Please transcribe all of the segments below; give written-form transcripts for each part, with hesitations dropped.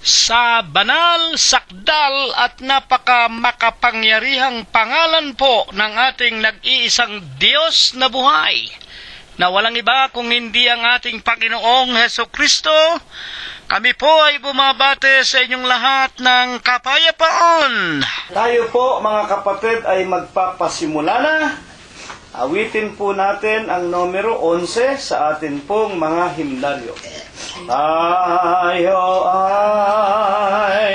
Sa banal, sakdal at napakamakapangyarihang pangalan po ng ating nag-iisang Diyos na buhay, na walang iba kung hindi ang ating Panginoong Hesukristo, kami po ay bumabate sa inyong lahat ng kapayapaan. Tayo po mga kapatid ay magpapasimula na. Awitin po natin ang numero 11 sa atin pong mga himnalyo. Tayo ay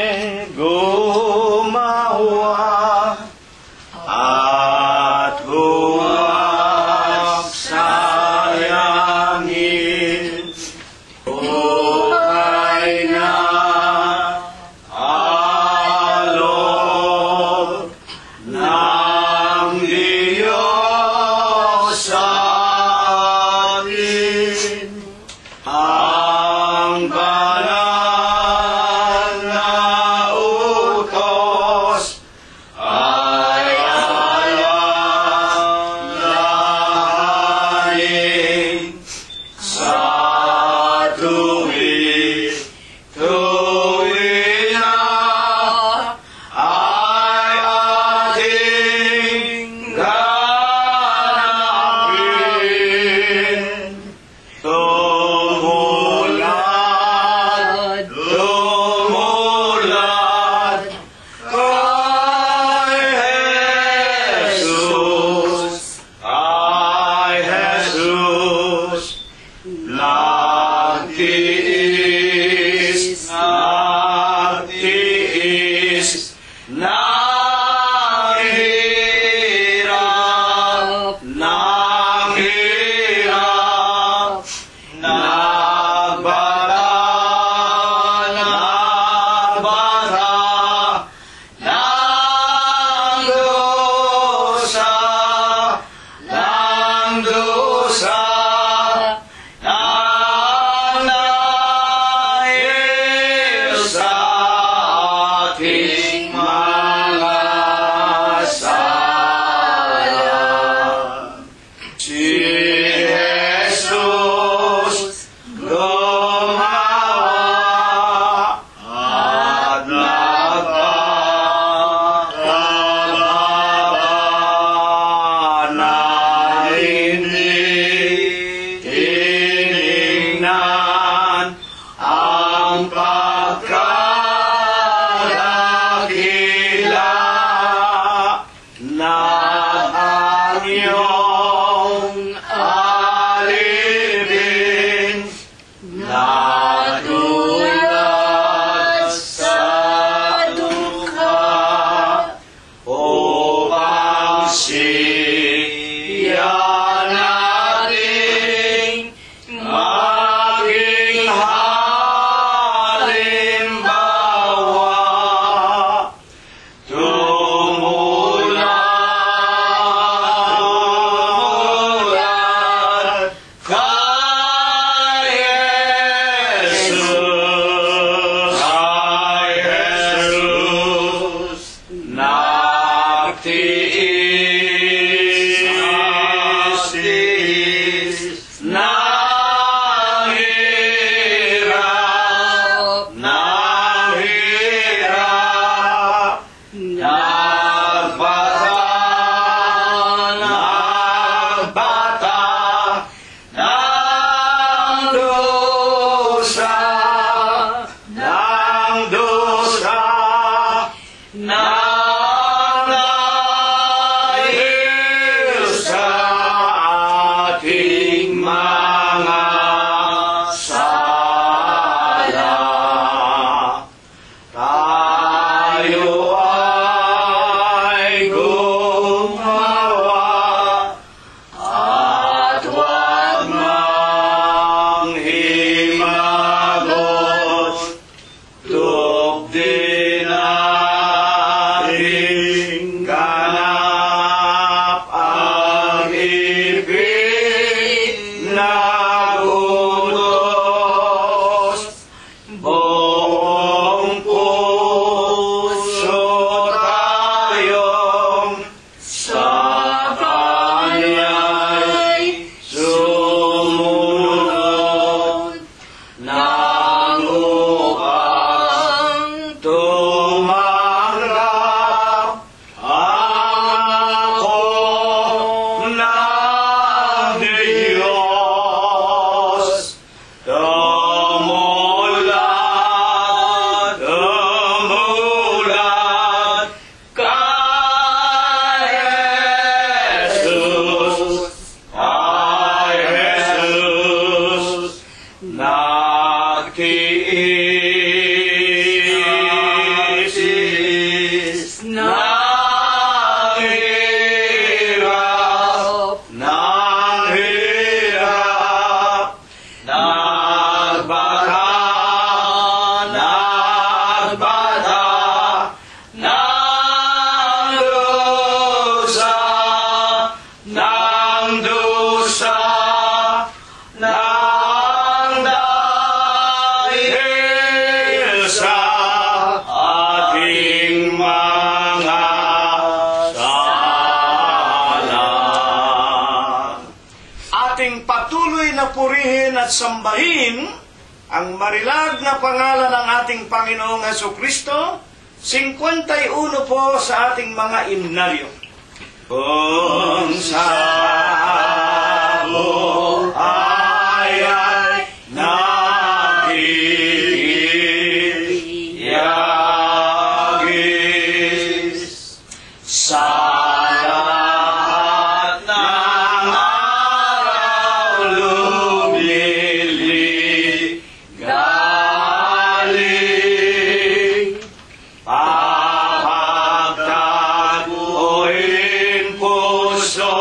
gumawa at huwag sayangin. Buhay na alog ng Diyos sa atin. Ang banal na utos ay alalahanin sa tuwid na ay ating ganapin. Lumulad kay Jesus, nagtiis ng hirap, nagbara ng dusa, ng nahil sa ating mga sala. Si Jesus gumawa at nagpapababa na hindi tiningnan ang pagkadakila na ang iyong alipin, natulad sa dukha upang siya nating maging halimbawa. Tumulad kay Jesus, nagtiis ng hirap, nagbata ng dusa, ng dahil sa ating mga sala. Tayo ay gumawa at huwag manghihintay. purihin at sambahin ang marilag na pangalan ng ating Panginoong Hesukristo. 51 po sa ating mga himnaryo. Kung sa buhay ay nakikiyagis sa lahat ng araw lumiligalig, papagtaguin puso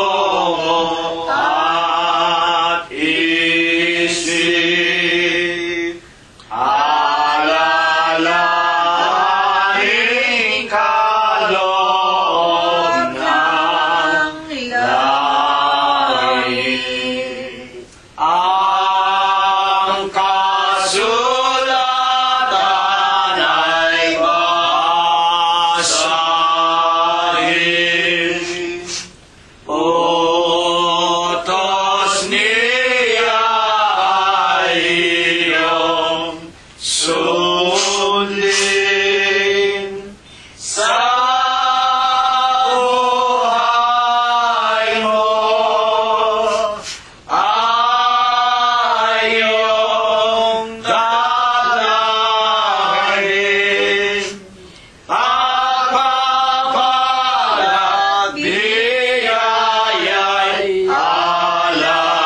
at isip, alalahanin kaloob ng langit. Ang kasulatan ay basahin, utos niya ay iyong sundin sa buhay mo. Ay iyong dalahin, pagpapalag biyaya'y alalahanin.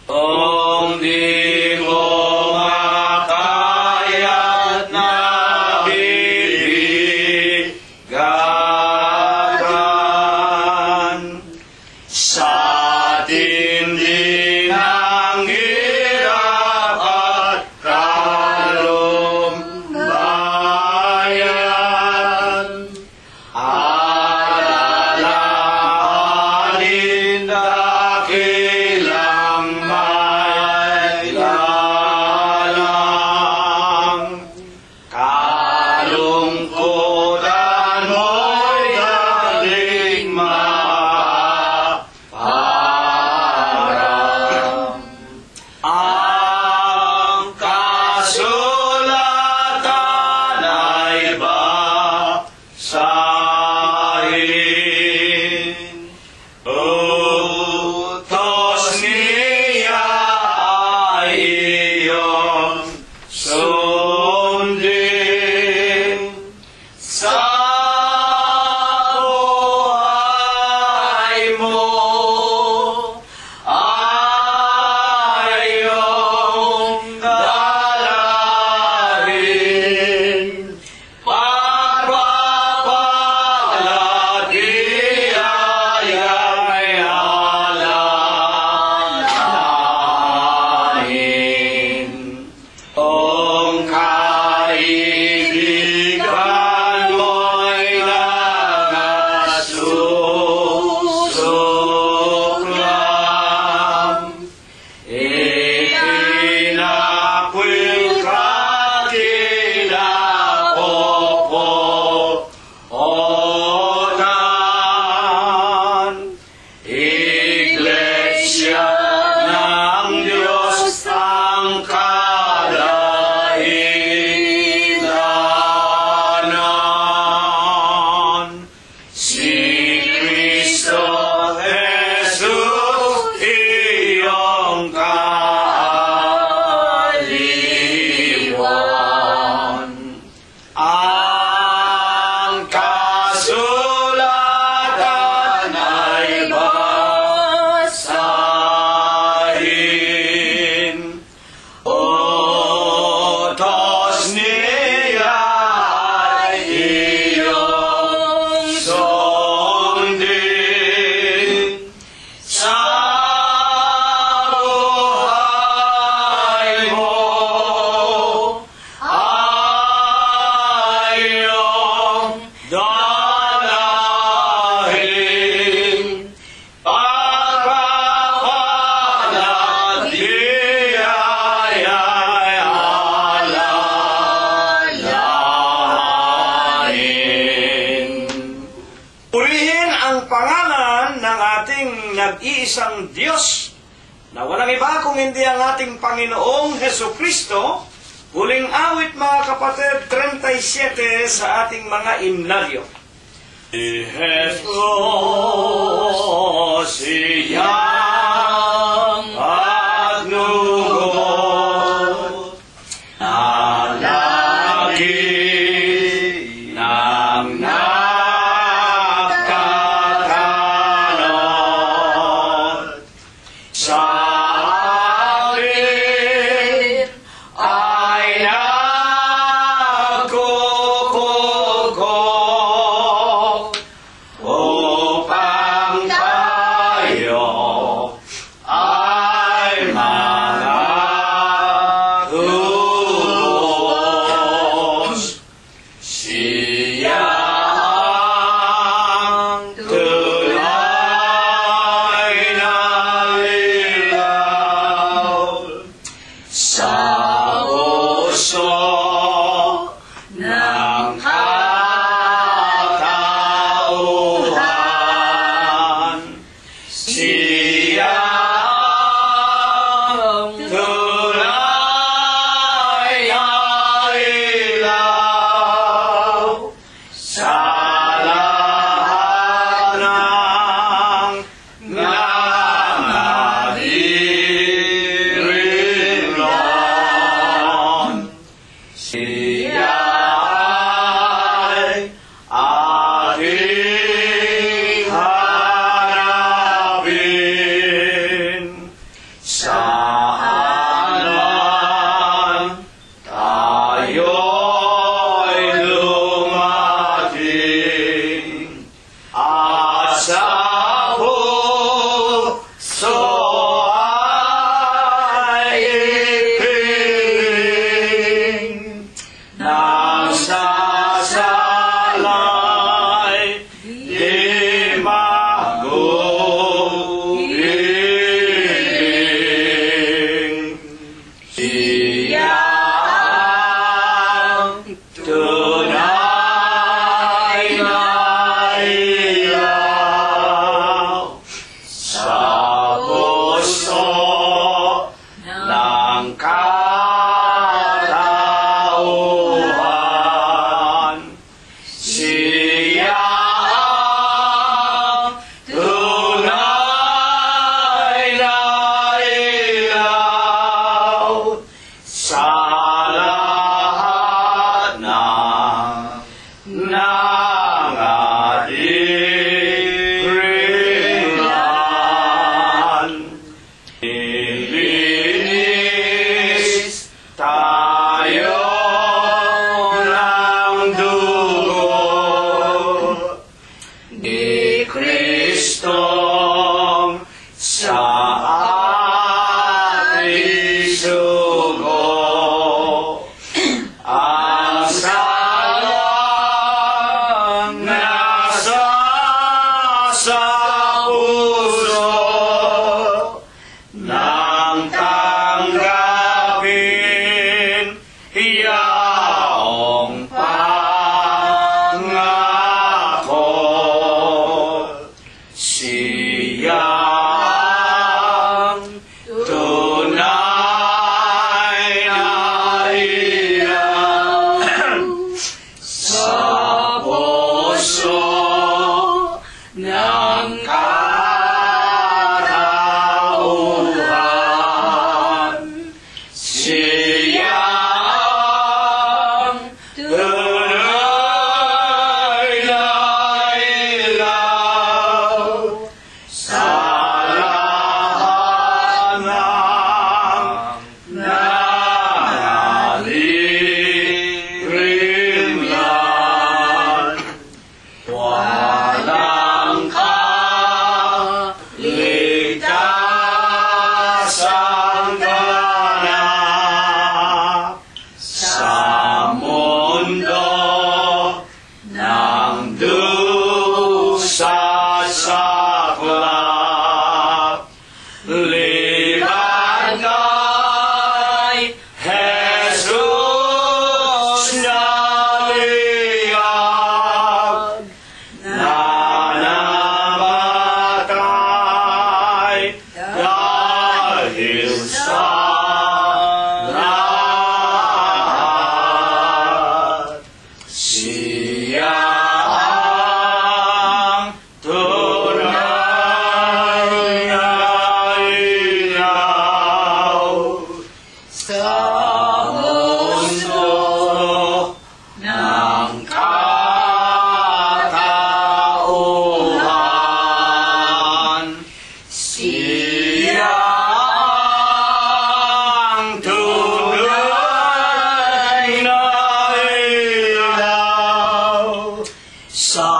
Kung di mo makayat na bibigagan sa tindi ng hirap at kalumbayan, alalahanin dakilang may lalang, kalungkutan mo'y daling mapaparang. Ang kasulatan ay basahin, utos niya ay iyong sundin sa buhay mo. Ay iyong dalahin, pagpapalag biyaya'y alalahanin. Kung kaibigan mo'y nagasusuklap, ikinakwil ka kinapopotan. Iglesia ng Diyos ang kadaidanan. Si Kristo Jesus iyong kaaliwan. Ang kasulatan ay basahin, ating nag-iisang Diyos na walang iba kung hindi ang ating Panginoong Heso Kristo. Huling awit mga kapatid, 37 sa ating mga imnaryo. Ihesos siyang agnugot alagi ng nagkatanod sa atin ay nagkukugo upang tayo ay makatubos. Siya ang tunay na ilaw sa puso ng katauhan. Siya ang tunay na ilaw sa lahat ng nananiriron. Siya ay ating hanapin. Siya ang tunay na ilaw sa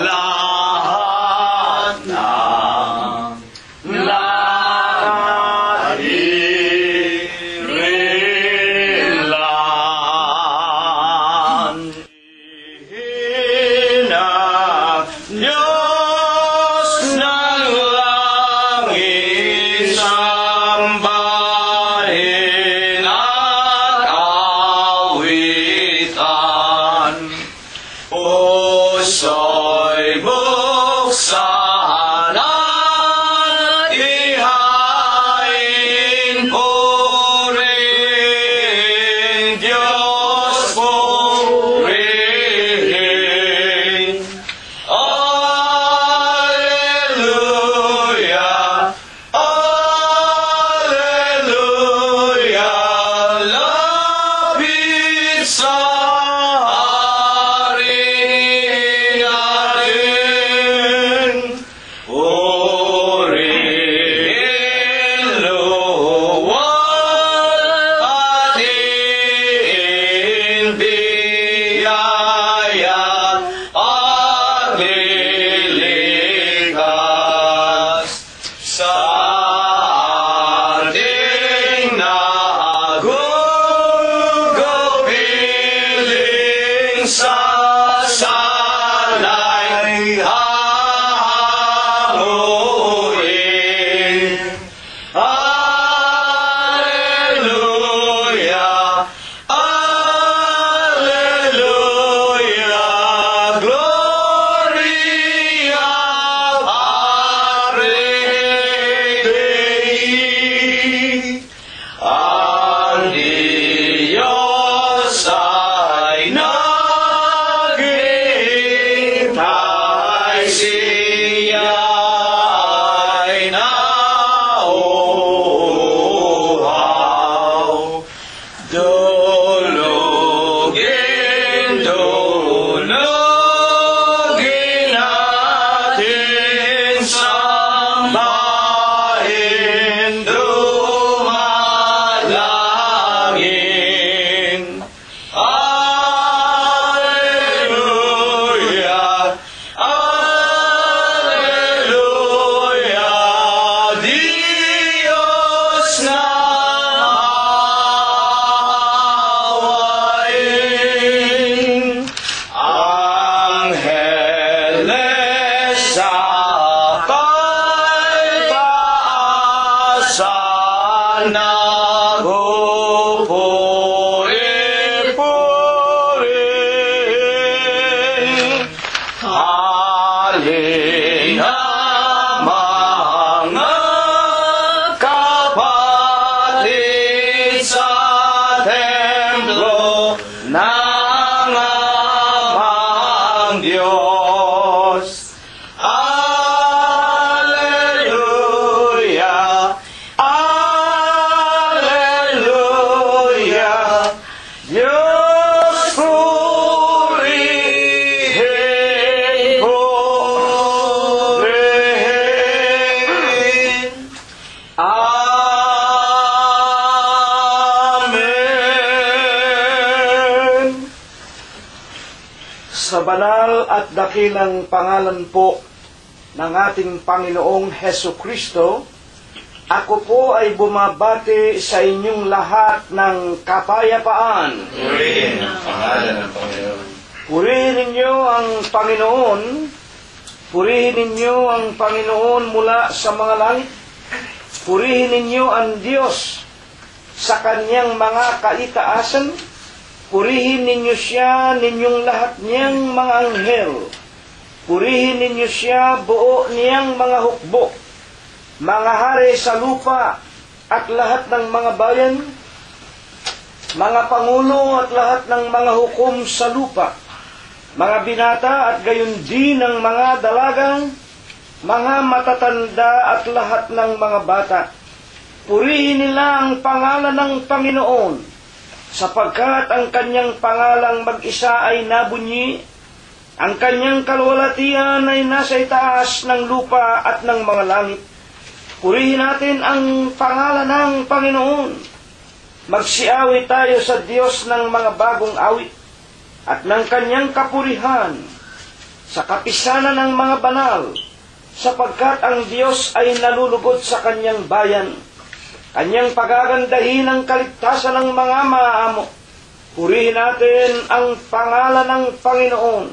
lahat ng nakadirilan. Hinang Diyos ng langit, sambahin at awitan. Puso'y buksan at ihain, purihin Diyos, purihin. Alleluia, Alleluia, lapit sa hari natin. Purihin, luwal, ating biyaya, paglilikas sa ating nagugupiling sa salay hahanguin. Alleluia, Alleluia, Gloria Patri Dei. Ang Diyos ay naghihintay, siya ay nauuhaw. Dulugin, dulugin natin, sambahin, dumalangin. Alleluia, Alleluia, Diyos na awayin. Angeles sa pagpaasan, nagpupuri-purihin. Halina mga kapatid sa templo ng amang Diyos. Alleluia, Alleluia, Diyos purihin, purihin. Amen. Sa banal at dakilang pangalan po ng ating Panginoong Heso Kristo, ako po ay bumabati sa inyong lahat ng kapayapaan. Purihin ang pangalan ng Panginoon. Purihin ninyo ang Panginoon, purihin ninyo ang Panginoon mula sa mga langit, purihin ninyo ang Diyos sa kanyang mga kaitaasan, purihin ninyo siya, ninyong lahat niyang mga anghel, purihin ninyo siya, buo niyang mga hukbo, mga hari sa lupa at lahat ng mga bayan, mga pangulo at lahat ng mga hukom sa lupa, mga binata at gayon din ng mga dalagang, mga matatanda at lahat ng mga bata. Purihin nila ang pangalan ng Panginoon, sapagkat ang kanyang pangalang mag-isa ay nabunyi, ang kanyang kalwalatian ay nasa itaas ng lupa at ng mga langit. Purihin natin ang pangalan ng Panginoon. Magsiawit tayo sa Diyos ng mga bagong awit at ng kanyang kapurihan sa kapisanan ng mga banal, sapagkat ang Diyos ay nalulugod sa kanyang bayan. Kanyang pagagandahin ang kaligtasan ng mga maaamo. Purihin natin ang pangalan ng Panginoon.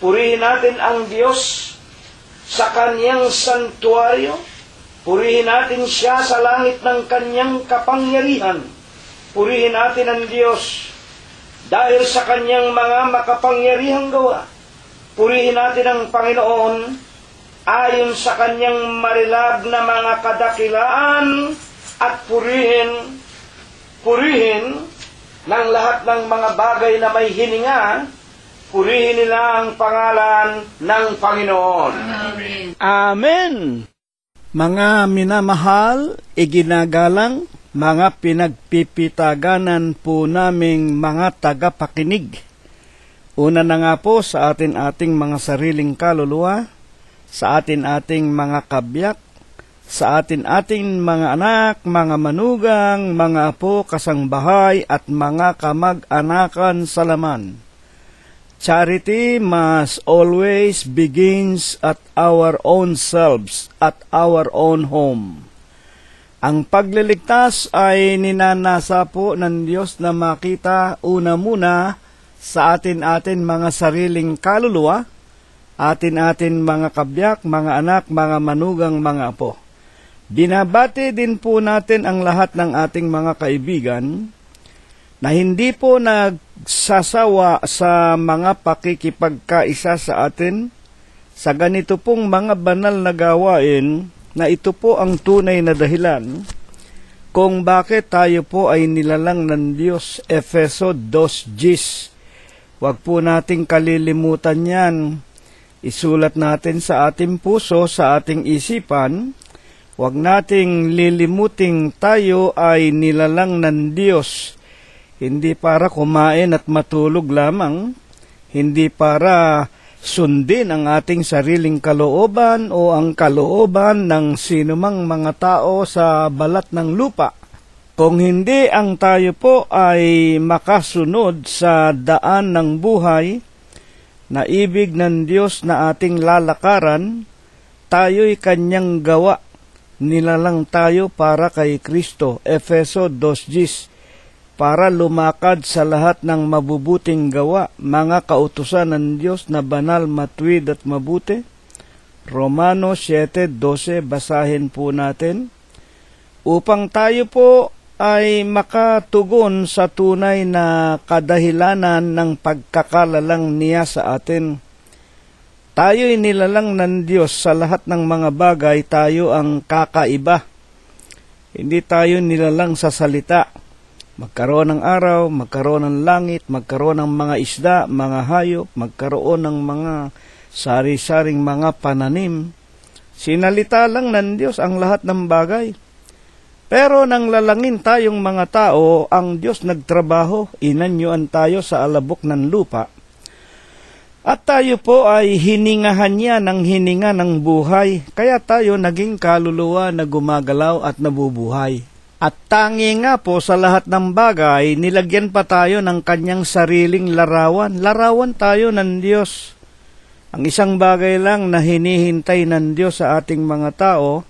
Purihin natin ang Diyos sa kanyang santuaryo. Purihin natin siya sa langit ng kanyang kapangyarihan. Purihin natin ang Diyos dahil sa kanyang mga makapangyarihang gawa. Purihin natin ang Panginoon ayon sa kanyang marilag na mga kadakilaan at purihin ng lahat ng mga bagay na may hininga. Purihin nila ang pangalan ng Panginoon. Amen. Amen. Mga minamahal, iginagalang, mga pinagpipitaganan po naming mga tagapakinig. Una na nga po sa ating mga sariling kaluluwa, sa ating mga kabyak, sa ating mga anak, mga manugang, mga apo, kasangbahay at mga kamag-anakan sa laman. Charity must always begins at our own selves, at our own home. Ang pagliligtas ay ninanasa po ng Diyos na makita una muna sa atin mga sariling kaluluwa, atin mga kabyak, mga anak, mga manugang, mga apo. Binabati din po natin ang lahat ng ating mga kaibigan na hindi po nagsasawa sa mga pakikipagkaisa sa atin sa ganito pong mga banal na gawain, na ito po ang tunay na dahilan kung bakit tayo po ay nilalang ng Diyos. Efeso 2:10. Huwag po nating kalilimutan yan. Isulat natin sa ating puso, sa ating isipan. Huwag nating lilimuting tayo ay nilalang ng Diyos. Hindi para kumain at matulog lamang, hindi para sundin ang ating sariling kalooban o ang kalooban ng sinumang mga tao sa balat ng lupa. Kung hindi ang tayo po ay makasunod sa daan ng buhay na ibig ng Diyos na ating lalakaran, tayo'y kanyang gawa, nilalang tayo para kay Kristo. Efeso 2:10. Para lumakad sa lahat ng mabubuting gawa, mga kautusan ng Diyos na banal, matuwid at mabuti. Romanos 7:12, basahin po natin. Upang tayo po ay makatugon sa tunay na kadahilanan ng pagkakalalang niya sa atin. Tayo'y nilalang ng Diyos sa lahat ng mga bagay, tayo ang kakaiba. Hindi tayo nilalang sa salita. Magkaroon ng araw, magkaroon ng langit, magkaroon ng mga isda, mga hayop, magkaroon ng mga sari-saring mga pananim. Sinalita lang ng Diyos ang lahat ng bagay. Pero nang lalangin tayong mga tao, ang Diyos nagtrabaho, inanyuan tayo sa alabok ng lupa. At tayo po ay hiningahan niya ng hininga ng buhay, kaya tayo naging kaluluwa na gumagalaw at nabubuhay. At tangi nga po sa lahat ng bagay, nilagyan pa tayo ng kanyang sariling larawan. Larawan tayo ng Diyos. Ang isang bagay lang na hinihintay ng Diyos sa ating mga tao,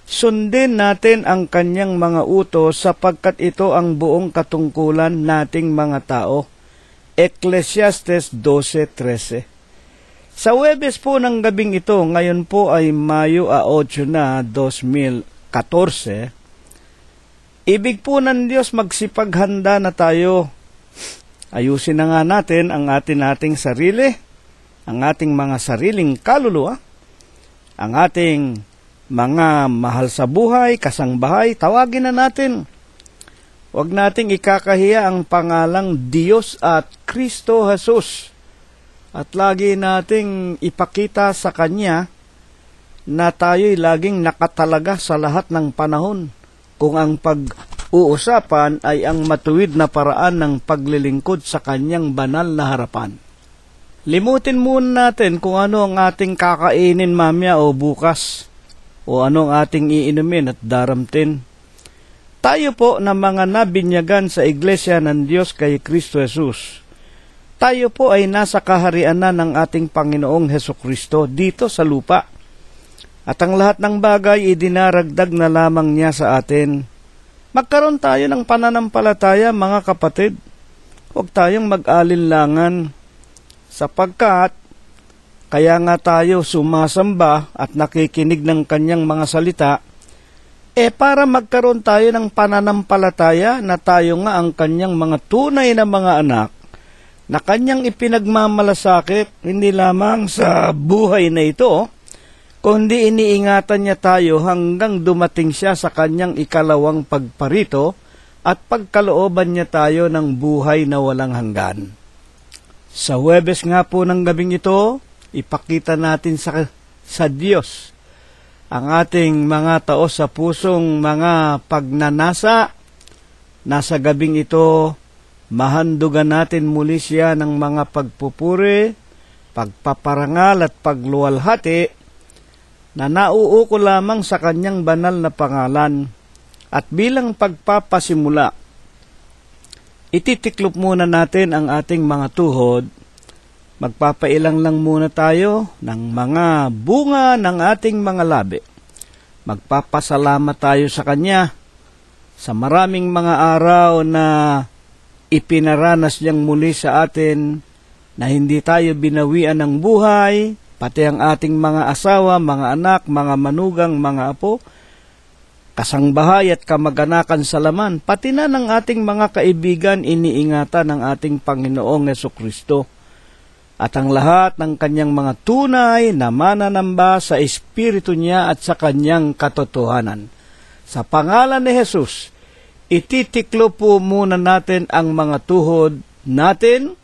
sundin natin ang kanyang mga utos sapagkat ito ang buong katungkulan nating mga tao. Ecclesiastes 12:13. Sa Huwebes po ng gabing ito, ngayon po ay Mayo 8 na 2014, ibig po ng Diyos magsipaghanda na tayo. Ayusin na nga natin ang ating sarili, ang ating mga sariling kaluluwa, ang ating mga mahal sa buhay, kasangbahay, tawagin na natin. Huwag nating ikakahiya ang pangalang Diyos at Kristo Jesus. At lagi nating ipakita sa Kanya na tayo'y laging nakatalaga sa lahat ng panahon. Kung ang pag-uusapan ay ang matuwid na paraan ng paglilingkod sa kanyang banal na harapan. Limutin muna natin kung ano ang ating kakainin mamaya o bukas. o anong ating iinumin at daramtin. Tayo po na mga nabinyagan sa Iglesia ng Diyos kay Kristo Jesus. Tayo po ay nasa kaharian na ng ating Panginoong Hesukristo dito sa lupa. At ang lahat ng bagay idinaragdag na lamang niya sa atin. Magkaroon tayo ng pananampalataya, mga kapatid. Huwag tayong mag-alinlangan, sapagkat kaya nga tayo sumasamba at nakikinig ng kanyang mga salita, para magkaroon tayo ng pananampalataya na tayo nga ang kanyang mga tunay na mga anak, na kanyang ipinagmamalasakit, hindi lamang sa buhay na ito, kundi iniingatan niya tayo hanggang dumating siya sa kanyang ikalawang pagparito at pagkalooban niya tayo ng buhay na walang hanggan. Sa Huwebes nga po ng gabing ito, ipakita natin sa Diyos ang ating mga taos sa pusong mga pagnanasa. Nasa gabing ito, mahandugan natin muli siya ng mga pagpupuri, pagpaparangal at pagluwalhati na nauuko lamang sa kanyang banal na pangalan. At bilang pagpapasimula, ititiklop muna natin ang ating mga tuhod. Magpapailang lang muna tayo ng mga bunga ng ating mga labi. Magpapasalamat tayo sa Kanya sa maraming mga araw na ipinaranas niyang muli sa atin na hindi tayo binawian ng buhay, pati ang ating mga asawa, mga anak, mga manugang, mga apo, kasangbahay at kamag-anakan sa laman, pati na ng ating mga kaibigan iniingatan ng ating Panginoong Hesukristo. At ang lahat ng kanyang mga tunay na mananamba sa Espiritu niya at sa kanyang katotohanan. Sa pangalan ni Jesus, ititiklo po muna natin ang mga tuhod natin,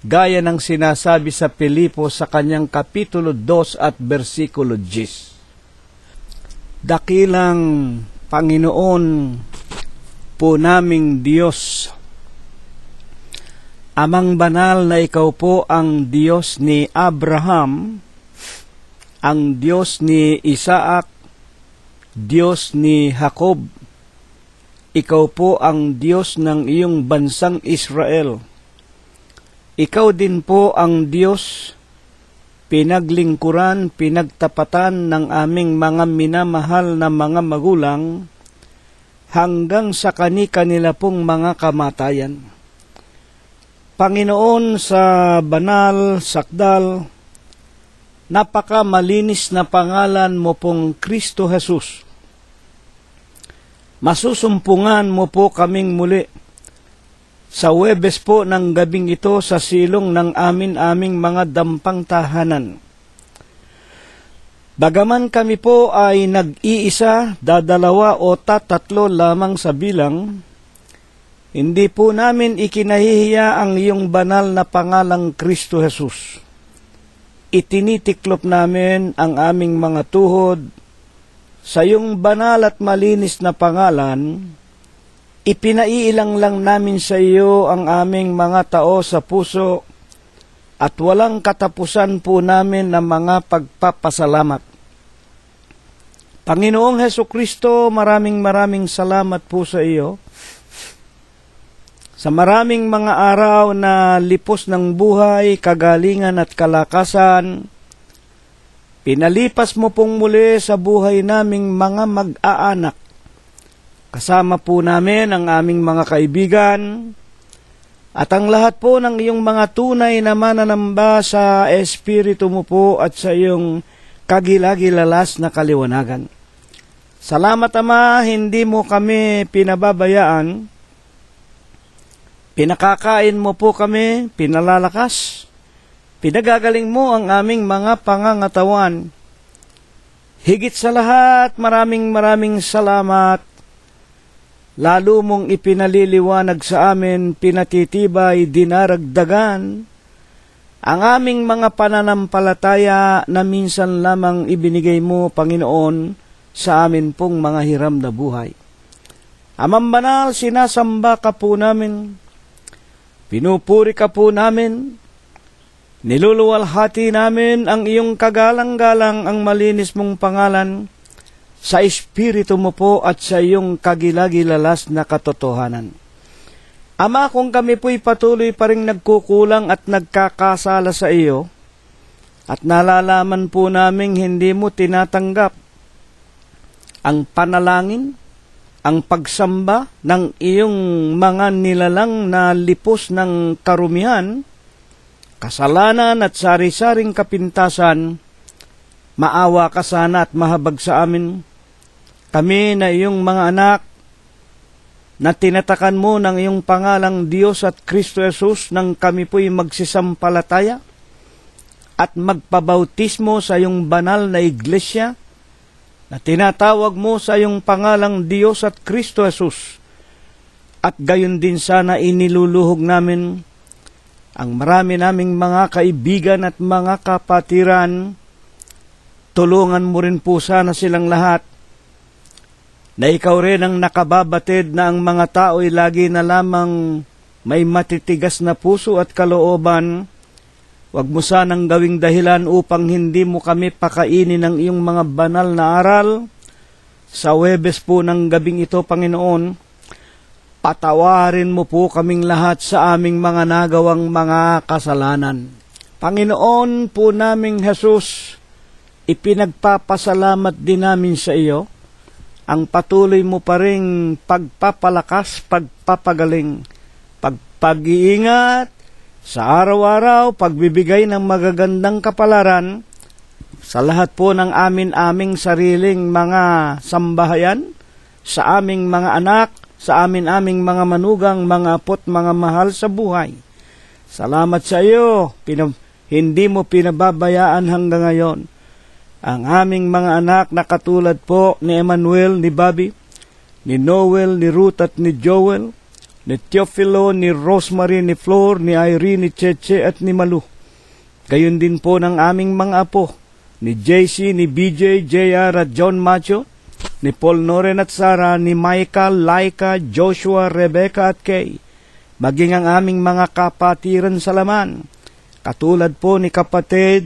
gaya ng sinasabi sa Pilipos sa kanyang kapitulo 2 at versikulo 10. Dakilang Panginoon po naming Diyos, Amang banal na ikaw po ang Diyos ni Abraham, ang Diyos ni Isaac, Diyos ni Jacob. Ikaw po ang Diyos ng iyong bansang Israel. Ikaw din po ang Diyos pinaglingkuran, pinagtapatan ng aming mga minamahal na mga magulang hanggang sa kani-kanila pong mga kamatayan. Panginoon, sa banal, sakdal, napakamalinis na pangalan mo pong Kristo Jesus. Masusumpungan mo po kaming muli sa Huwebes po ng gabing ito sa silong ng aming mga dampang tahanan. Bagaman kami po ay nag-iisa, dadalawa o tatlo lamang sa bilang, hindi po namin ikinahihiya ang iyong banal na pangalang Kristo Jesus. Itinitiklop namin ang aming mga tuhod sa iyong banal at malinis na pangalan. Ipinaiilang lang namin sa iyo ang aming mga tao sa puso at walang katapusan po namin ng mga pagpapasalamat. Panginoong Hesukristo, maraming salamat po sa iyo. Sa maraming mga araw na lipos ng buhay, kagalingan at kalakasan, pinalipas mo pong muli sa buhay naming mga mag-aanak. Kasama po namin ang aming mga kaibigan at ang lahat po ng iyong mga tunay na mananamba sa Espiritu mo po at sa iyong kagilagilalas na kaliwanagan. Salamat, Ama, hindi mo kami pinababayaan. Pinakakain mo po kami, pinalalakas. Pinagagaling mo ang aming mga pangangatawan. Higit sa lahat, maraming salamat. Lalo mong ipinaliliwanag sa amin, pinatitibay, dinaragdagan ang aming mga pananampalataya na minsan lamang ibinigay mo, Panginoon, sa amin pong mga hiram na buhay. Amang banal, sinasamba ka po namin. Pinupuri ka po namin, niluluwalhati namin ang iyong kagalang-galang ang malinis mong pangalan, sa Espiritu mo po at sa iyong kagilagilalas na katotohanan. Ama, kung kami po'y patuloy pa rin nagkukulang at nagkakasala sa iyo, at nalalaman po naming hindi mo tinatanggap ang panalangin, ang pagsamba ng iyong mga nilalang na lipos ng karumihan, kasalanan at sari-saring kapintasan, maawa ka sana at mahabag sa amin. Kami na iyong mga anak na tinatakan mo ng iyong pangalang Diyos at Kristo Jesus nang kami po'y magsisampalataya at magpabautismo sa iyong banal na iglesia na tinatawag mo sa iyong pangalang Diyos at Kristo Jesus. At gayon din sana iniluluhog namin ang marami naming mga kaibigan at mga kapatiran. Tulungan mo rin po sana silang lahat na ikaw rin ang nakababatid na ang mga tao'y lagi na lamang may matitigas na puso at kalooban. Huwag mo sanang gawing dahilan upang hindi mo kami pakainin ng iyong mga banal na aral. Sa Huwebes po ng gabing ito, Panginoon, patawarin mo po kaming lahat sa aming mga nagawang mga kasalanan. Panginoon po naming Jesus, ipinagpapasalamat din namin sa iyo ang patuloy mo pa ring pagpapalakas, pagpapagaling, pag-iingat sa araw-araw, pagbibigay ng magagandang kapalaran sa lahat po ng aming sariling mga sambahayan, sa aming mga anak, sa aming mga manugang, mga apo't mga mahal sa buhay. Salamat sa iyo, hindi mo pinababayaan hanggang ngayon ang aming mga anak na katulad po ni Emmanuel, ni Bobby, ni Noel, ni Ruth at ni Joel, ni Teofilo, ni Rosemary, ni Flor, ni Irene, ni Cheche at ni Malu. Gayon din po ng aming mga apo, ni JC, ni BJ, JR at John Macho, ni Paul Noren at Sarah, ni Michael, Laika, Joshua, Rebecca at Kay, maging ang aming mga kapatiran sa laman, katulad po ni kapatid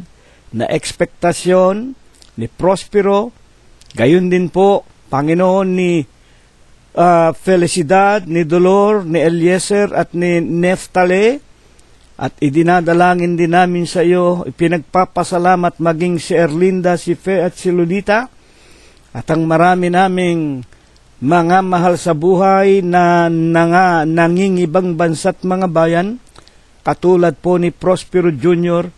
na Ekspektasyon, ni Prospero, gayon din po, Panginoon, ni Felicidad, ni Dolor, ni Eliezer at ni Neftale, at idinadalangin din namin sa iyo, ipinagpapasalamat maging si Erlinda, si Fe at si Lolita, at ang marami naming mga mahal sa buhay na nangingibang bansa't mga bayan, katulad po ni Prospero Jr.,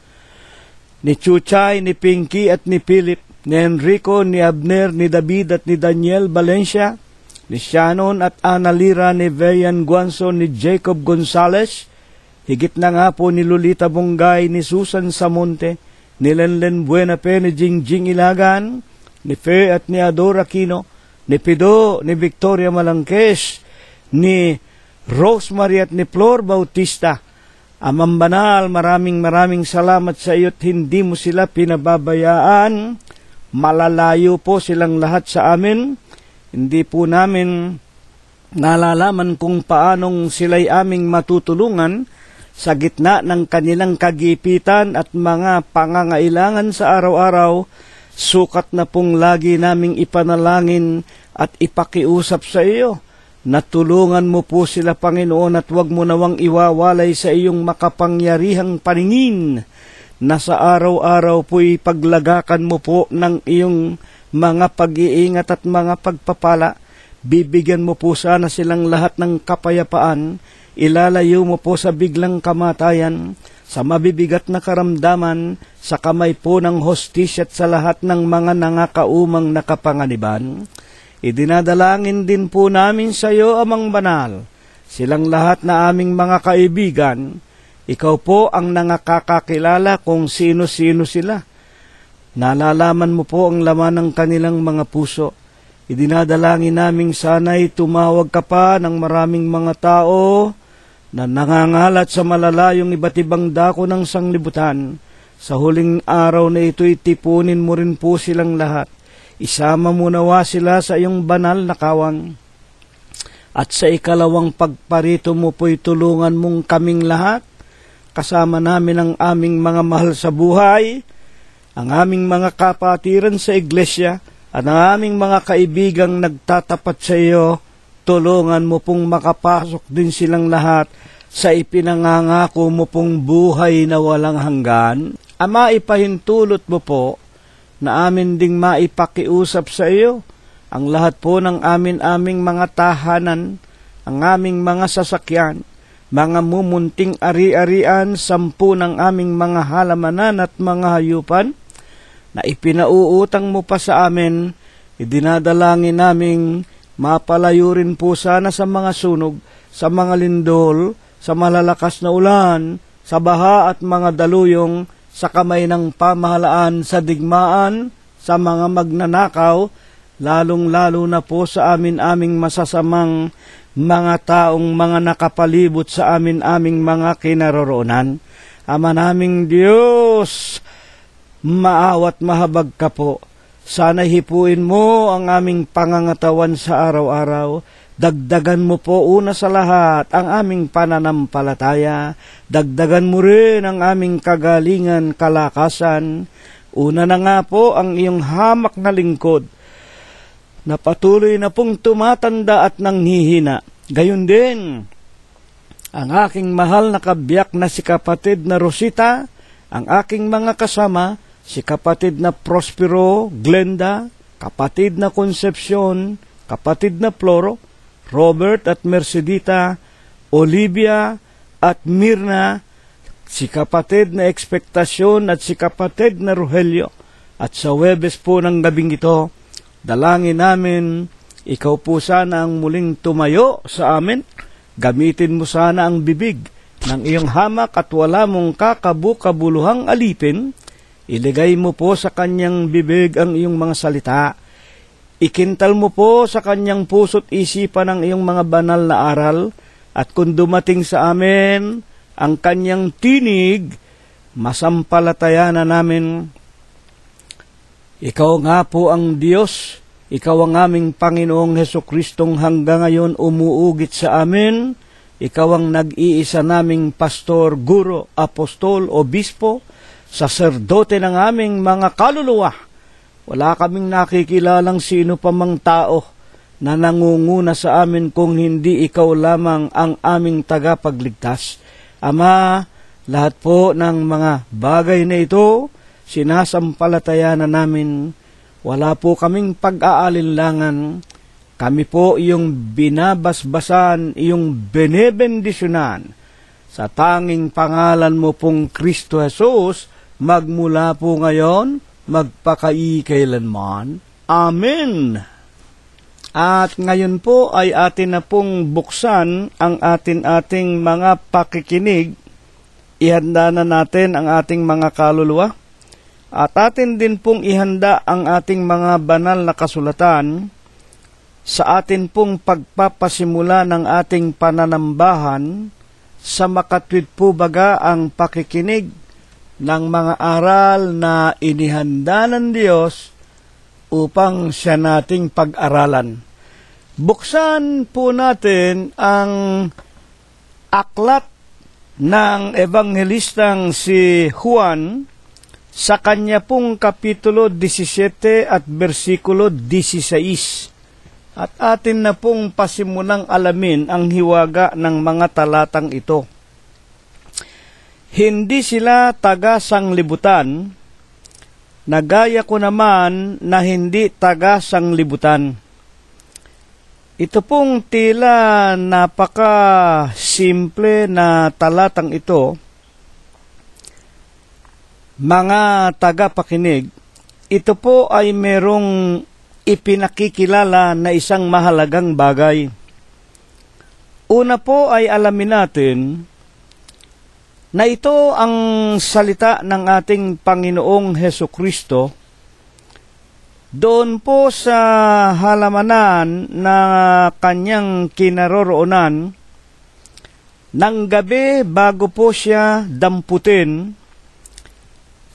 ni Chuchay, ni Pinky at ni Philip, ni Enrico, ni Abner, ni David at ni Daniel Valencia, ni Shannon at Analira, ni Veyan Guanzo, ni Jacob Gonzales, higit na nga po ni Lolita Bongay, ni Susan Samonte, ni Lenlen Buenape, ni Jingjing Ilagan, ni Fe at ni Adora Aquino, ni Pido, ni Victoria Malangkes, ni Rosemary at ni Flor Bautista. Amang banal, maraming salamat sa iyo at hindi mo sila pinababayaan. Malalayo po silang lahat sa amin. Hindi po namin nalalaman kung paanong sila'y aming matutulungan sa gitna ng kanilang kagipitan at mga pangangailangan sa araw-araw. Sukat na pong lagi naming ipanalangin at ipakiusap sa iyo. Natulungan mo po sila, Panginoon, at huwag mo nawang iwawalay sa iyong makapangyarihang paningin na sa araw-araw po'y paglagakan mo po ng iyong mga pag-iingat at mga pagpapala. Bibigyan mo po sana silang lahat ng kapayapaan, ilalayo mo po sa biglang kamatayan, sa mabibigat na karamdaman, sa kamay po ng hostisya at sa lahat ng mga nangakaumang nakapanganiban. Idinadalangin din po namin sa iyo, Amang Banal, silang lahat na aming mga kaibigan. Ikaw po ang nakakakilala kung sino-sino sila. Nalalaman mo po ang laman ng kanilang mga puso. Idinadalangin naming sana'y tumawag ka pa ng maraming mga tao na nangangalat sa malalayong iba't ibang dako ng sanglibutan. Sa huling araw na ito'y tipunin mo rin po silang lahat. Isama mo nawa sila sa iyong banal na kawang. At sa ikalawang pagparito mo po'y tulungan mong kaming lahat, kasama namin ang aming mga mahal sa buhay, ang aming mga kapatiran sa iglesia, At ang aming mga kaibigang nagtatapat sa iyo, tulungan mo pong makapasok din silang lahat sa ipinangangako mo pong buhay na walang hanggan. Ama, ipahintulot mo po na amin ding maipakiusap sa iyo ang lahat po ng aming mga tahanan, ang aming mga sasakyan, mga mumunting ari-arian, 10 ng aming mga halamanan at mga hayupan, na ipinauutang mo pa sa amin, idinadalangin naming mapalayo rin po sana sa mga sunog, sa mga lindol, sa malalakas na ulan, sa baha at mga daluyong, sa kamay ng pamahalaan, sa digmaan, sa mga magnanakaw, lalong-lalo na po sa aming masasamang mga taong mga nakapalibot sa aming mga kinaroroonan. Ama naming Diyos, maawat mahabag ka po. Sana hipuin mo ang aming pangangatawan sa araw-araw. Dagdagan mo po una sa lahat ang aming pananampalataya. Dagdagan mo rin ang aming kagalingan, kalakasan. Una na nga po ang iyong hamak na lingkod na patuloy na pong tumatanda at nanghihina. Gayon din, ang aking mahal na kabiyak na si kapatid na Rosita, ang aking mga kasama, si kapatid na Prospero, Glenda, kapatid na Concepcion, kapatid na Floro, Robert at Mercedita, Olivia at Mirna, si kapatid na Expectacion at si kapatid na Rogelio. At sa Webes po ng gabing ito, dalangin namin, ikaw po sana ang muling tumayo sa amin. Gamitin mo sana ang bibig ng iyong hamak at wala mong kakabukabuluhang alipin. Iligay mo po sa kanyang bibig ang iyong mga salita. Ikintal mo po sa kanyang puso't isipan ang iyong mga banal na aral. At kung dumating sa amin ang kanyang tinig, masampalataya na namin. Ikaw nga po ang Diyos, ikaw ang aming Panginoong Hesukristong hanggang ngayon umuugit sa amin. Ikaw ang nag-iisa naming pastor, guro, apostol, obispo, saserdote ng aming mga kaluluwa. Wala kaming nakikilalang sino pa mang tao na nangunguna sa amin kung hindi ikaw lamang ang aming tagapagligtas. Ama, lahat po ng mga bagay na ito, sinasampalataya na namin. Wala po kaming pag-aalinlangan. Kami po iyong binabasbasan, iyong benebendisyonan. Sa tanging pangalan mo pong Kristo Jesus, magmula po ngayon, magpakailanman. Amen. At ngayon po ay atin na pong buksan ang ating mga pakikinig. Ihanda na natin ang ating mga kaluluwa. At atin din pong ihanda ang ating mga banal na kasulatan sa atin pong pagpapasimula ng ating pananambahan sa makatwid po baga ang pakikinig ng mga aral na inihanda ng Diyos upang siya nating pag-aralan. Buksan po natin ang aklat ng Ebanghelistang si Juan sa kanya pong kapitulo 17 at versikulo 16. At atin na pong pasimulang alamin ang hiwaga ng mga talatang ito. Hindi sila taga-sanglibutan, na gaya ko naman na hindi taga-sanglibutan. Ito pong tila napaka-simple na talatang ito, mga tagapakinig, ito po ay merong ipinakikilala na isang mahalagang bagay. Una po ay alamin natin na ito ang salita ng ating Panginoong Hesukristo doon po sa halamanan na kanyang kinaroroonan ng gabi bago po siya damputin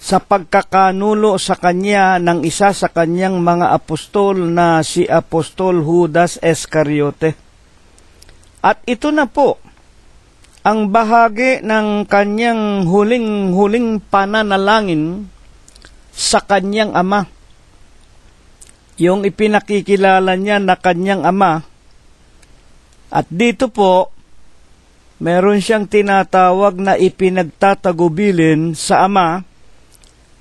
sa pagkakanulo sa kanya ng isa sa kanyang mga apostol na si Apostol Judas Iscariote. At ito na po ang bahagi ng kanyang huling pananalangin sa kanyang ama. yung ipinakikilala niya na kanyang ama. At dito po, meron siyang tinatawag na ipinagtatagubilin sa ama,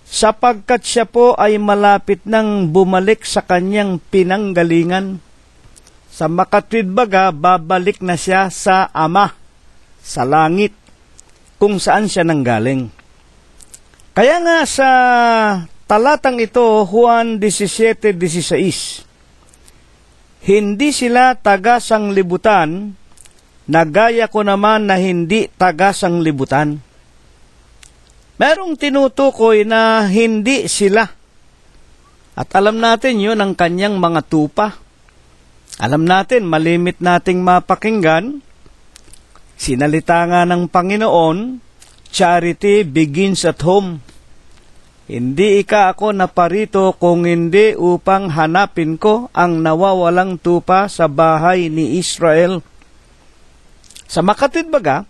sapagkat siya po ay malapit nang bumalik sa kanyang pinanggalingan. Sa makatwid baga, babalik na siya sa ama, sa langit, kung saan siya nanggaling. Kaya nga sa talatang ito, Juan 17:16, hindi sila taga-sanglibutan, na gaya ko naman na hindi taga-sanglibutan. Merong tinutukoy na hindi sila. At alam natin yun ang kanyang mga tupa. Alam natin, malimit nating mapakinggan, sinalita nga ng Panginoon, charity begins at home. Hindi ako naparito kung hindi upang hanapin ko ang nawawalang tupa sa bahay ni Israel. Sa makatwid baga,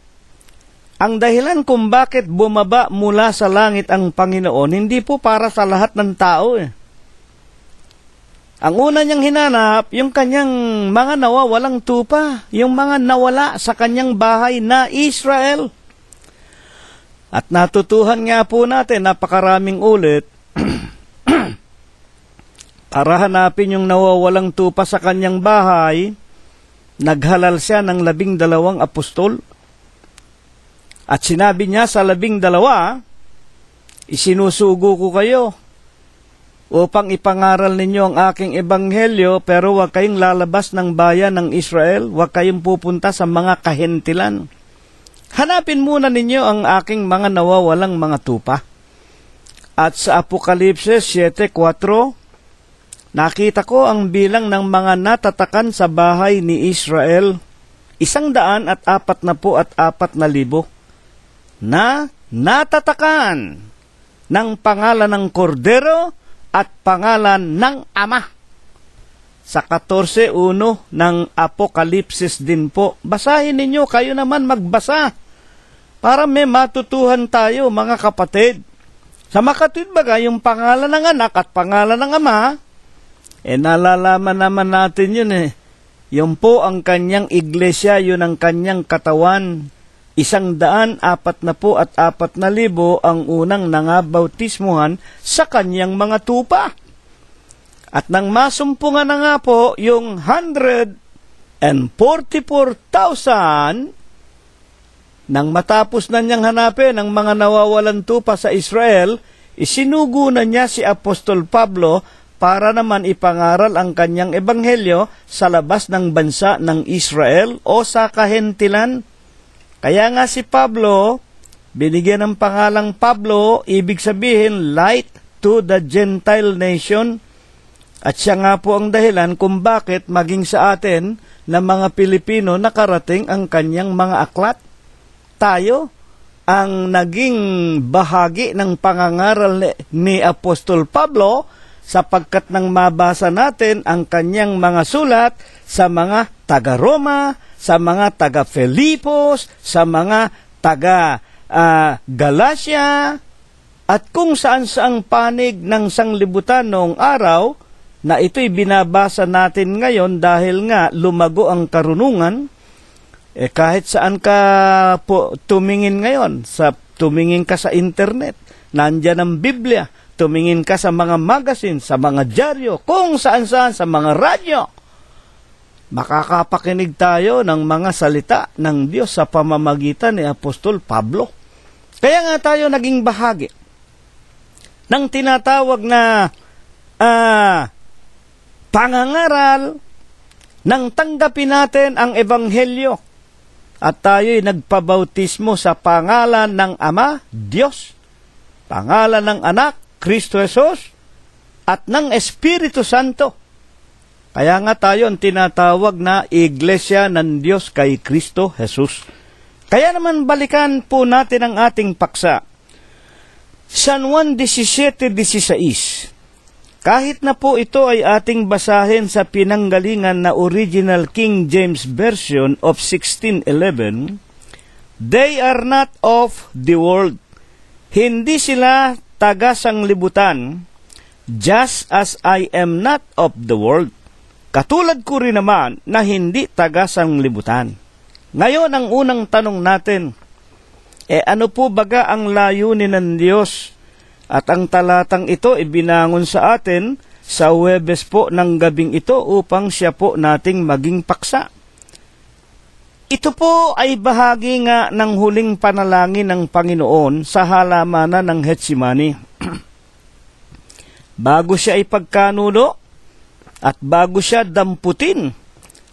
ang dahilan kung bakit bumaba mula sa langit ang Panginoon, hindi po para sa lahat ng tao. Ang una niyang hinanap, yung kanyang mga nawawalang tupa, yung mga nawala sa kanyang bahay na Israel. At natutuhan nga po natin, napakaraming ulit, para hanapin yung nawawalang tupa sa kanyang bahay, naghalal siya ng 12 apostol. At sinabi niya sa 12, isinusugo ko kayo upang ipangaral ninyo ang aking ebanghelyo, pero huwag kayong lalabas ng bayan ng Israel, huwag kayong pupunta sa mga kahentilan. Hanapin muna ninyo ang aking mga nawawalang mga tupa. At sa Apokalipsis 7:4, nakita ko ang bilang ng mga natatakan sa bahay ni Israel, 144,000 na natatakan ng pangalan ng Kordero at pangalan ng Ama. Sa 14:1 ng Apokalipsis din po. Basahin ninyo, kayo naman magbasa, para may matutuhan tayo, mga kapatid. Sa makatwid baga, yung pangalan ng anak at pangalan ng ama, nalalaman naman natin yun Yun po ang kanyang iglesia, yun ang kanyang katawan. 144,000 ang unang nangabautismuhan sa kanyang mga tupa. At nang masumpungan na nga po yung 144,000, nang matapos na niyang hanapin ang mga nawawalan tupa sa Israel, isinugo na niya si Apostol Pablo para naman ipangaral ang kanyang ebanghelyo sa labas ng bansa ng Israel o sa kahentilan. Kaya nga si Pablo, binigyan ng pangalang Pablo, ibig sabihin light to the Gentile nation. At siya nga po ang dahilan kung bakit maging sa atin na mga Pilipino nakarating ang kanyang mga aklat. Tayo ang naging bahagi ng pangangaral ni Apostol Pablo, sapagkat nang mabasa natin ang kanyang mga sulat sa mga taga-Roma, sa mga taga-Filipos, sa mga taga-Galacia, at kung saan-saang panig ng sanglibutan noong araw, na ito'y binabasa natin ngayon dahil nga lumago ang karunungan. Kahit saan ka po tumingin ngayon, tumingin ka sa internet, nandyan ang Biblia, tumingin ka sa mga magazine, sa mga dyaryo, kung saan-saan, sa mga radyo, makakapakinig tayo ng mga salita ng Diyos sa pamamagitan ni Apostol Pablo. Kaya nga tayo naging bahagi ng tinatawag na pangangaral nang tanggapin natin ang ebanghelyo at tayo'y nagpabautismo sa pangalan ng Ama, Diyos, pangalan ng Anak, Kristo Jesus, at ng Espiritu Santo. Kaya nga tayo ang tinatawag na Iglesia ng Diyos kay Kristo Jesus. Kaya naman balikan po natin ang ating paksa. San Juan 17:16. Kahit na po ito ay ating basahin sa pinanggalingan na Original King James Version of 1611, they are not of the world. Hindi sila taga-sanglibutan, just as I am not of the world. Katulad ko rin naman na hindi taga-sanglibutan. Ngayon, ang unang tanong natin, ano po baga ang layunin ng Diyos? At ang talatang ito ibinangon sa atin sa Huwebes po ng gabing ito upang siya po nating maging paksa. Ito po ay bahagi nga ng huling panalangin ng Panginoon sa halamanan ng Getsemani. Bago siya ipagkanulo at bago siya damputin,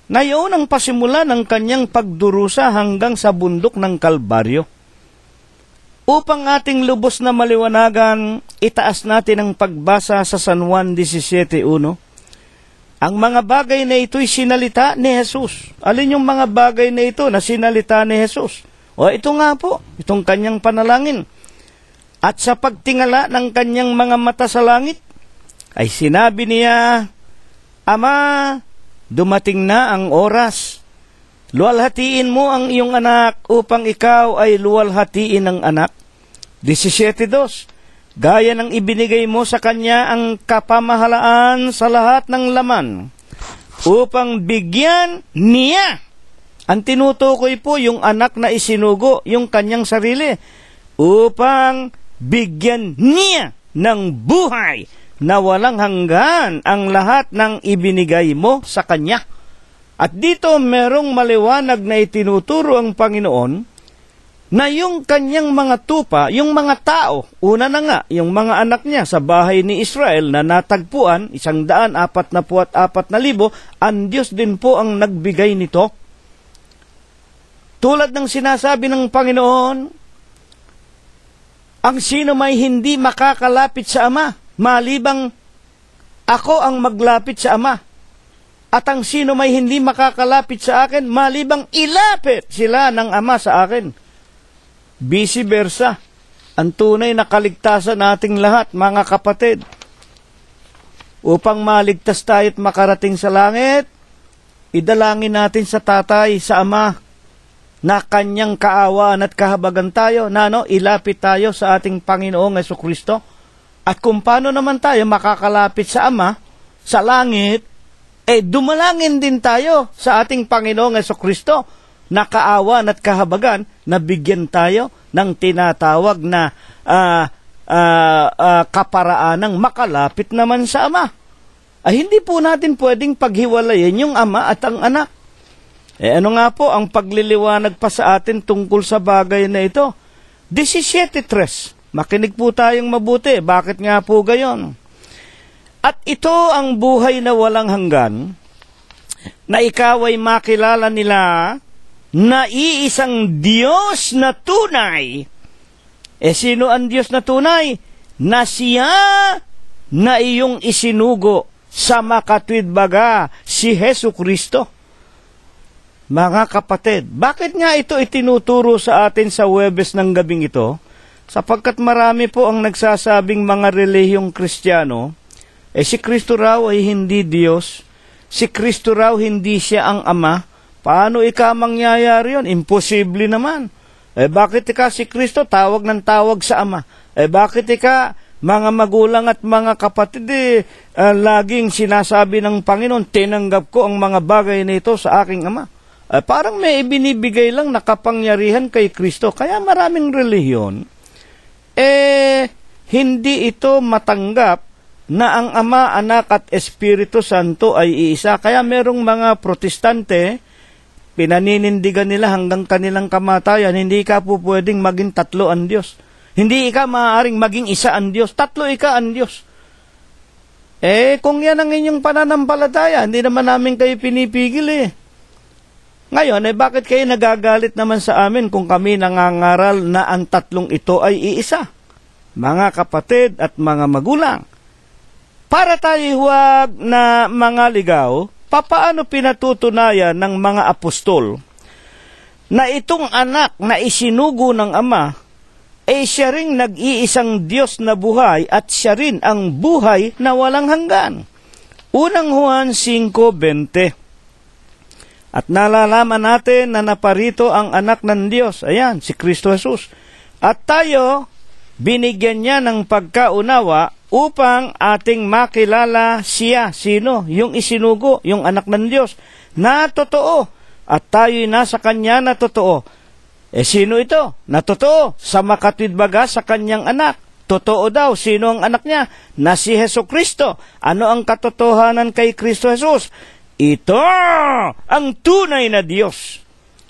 na yun ang pasimula ng kanyang pagdurusa hanggang sa bundok ng Kalbaryo. Upang ating lubos na maliwanagan, itaas natin ang pagbasa sa San Juan 17:1. Ang mga bagay na ito'y sinalita ni Jesus. Alin yung mga bagay na ito na sinalita ni Jesus? O ito nga po, itong kanyang panalangin. At sa pagtingala ng kanyang mga mata sa langit, ay sinabi niya, Ama, dumating na ang oras. Luwalhatiin mo ang iyong anak upang ikaw ay luwalhatiin ng anak. 17:2. Gaya ng ibinigay mo sa kanya ang kapamahalaan sa lahat ng laman, upang bigyan niya. Ang tinutukoy po yung anak na isinugo, yung kanyang sarili, upang bigyan niya ng buhay na walang hanggan ang lahat ng ibinigay mo sa kanya. At dito merong maliwanag na itinuturo ang Panginoon na yung kanyang mga tupa, yung mga tao, una na nga, yung mga anak niya sa bahay ni Israel na natagpuan, 144,000, ang Diyos din po ang nagbigay nito. Tulad ng sinasabi ng Panginoon, ang sino may hindi makakalapit sa Ama, malibang ako ang maglapit sa Ama. At ang sino may hindi makakalapit sa akin, malibang ilapit sila ng Ama sa akin. Vice versa, ang tunay na kaligtasan nating lahat, mga kapatid. Upang maligtas tayo at makarating sa langit, idalangin natin sa Tatay, sa Ama, na kanyang kaawaan at kahabagan tayo, na ilapit tayo sa ating Panginoong Jesucristo. At kung paano naman tayo makakalapit sa Ama, sa langit, dumalangin din tayo sa ating Panginoong Jesucristo, na kaawaan at kahabagan, na bigyan tayo ng tinatawag na kaparaanang makalapit naman sa Ama. Hindi po natin pwedeng paghiwalayin yung Ama at ang anak. Ano nga po ang pagliliwanag pa sa atin tungkol sa bagay na ito? 17:3. Makinig po tayong mabuti. Bakit nga po gayon? At ito ang buhay na walang hanggan, na ikaw ay makilala nila na iisang Diyos na tunay. Sino ang Diyos na tunay? Na siya na iyong isinugo sa makatwid baga, si Jesucristo. Mga kapatid, bakit nga ito itinuturo sa atin sa Huwebes ng gabing ito? Sapagkat marami po ang nagsasabing mga relihiyong Kristiyano, si Kristo raw ay hindi Diyos, si Kristo raw hindi siya ang Ama. Paano mangyayari yun? Imposible naman. Bakit si Kristo tawag ng tawag sa Ama? Bakit mga magulang at mga kapatid, laging sinasabi ng Panginoon, tinanggap ko ang mga bagay na ito sa aking Ama? Parang may ibinibigay lang na kapangyarihan kay Kristo. Kaya maraming relihiyon, hindi ito matanggap na ang Ama, Anak at Espiritu Santo ay iisa. Kaya merong mga Protestante, pinaninindigan nila hanggang kanilang kamatayan, hindi ka po pwedeng maging tatlo ang Diyos. Hindi ka maaaring maging isa ang Diyos. Tatlo ang Diyos. Kung yan ang inyong pananampalataya, hindi naman namin kayo pinipigil Ngayon, bakit kayo nagagalit naman sa amin kung kami nangangaral na ang tatlong ito ay iisa? Mga kapatid at mga magulang, para tayo huwag na mga ligaw, papaano pinatutunayan ng mga apostol na itong anak na isinugo ng Ama, siya ring nag-iisang Diyos na buhay at siya rin ang buhay na walang hanggan. Unang Juan 5:20. At nalalaman natin na naparito ang anak ng Diyos, ayan, si Kristo Jesus. At tayo binigyan niya ng pagkaunawa upang ating makilala siya. Sino? Yung isinugo, yung anak ng Diyos, na totoo. At tayo'y nasa Kanya na totoo. Sino ito? Na totoo. Sa makatwid baga sa Kanyang anak. Totoo daw. Sino ang anak niya? Na si Jesucristo. Ano ang katotohanan kay Kristo Jesus? Ito ang tunay na Diyos.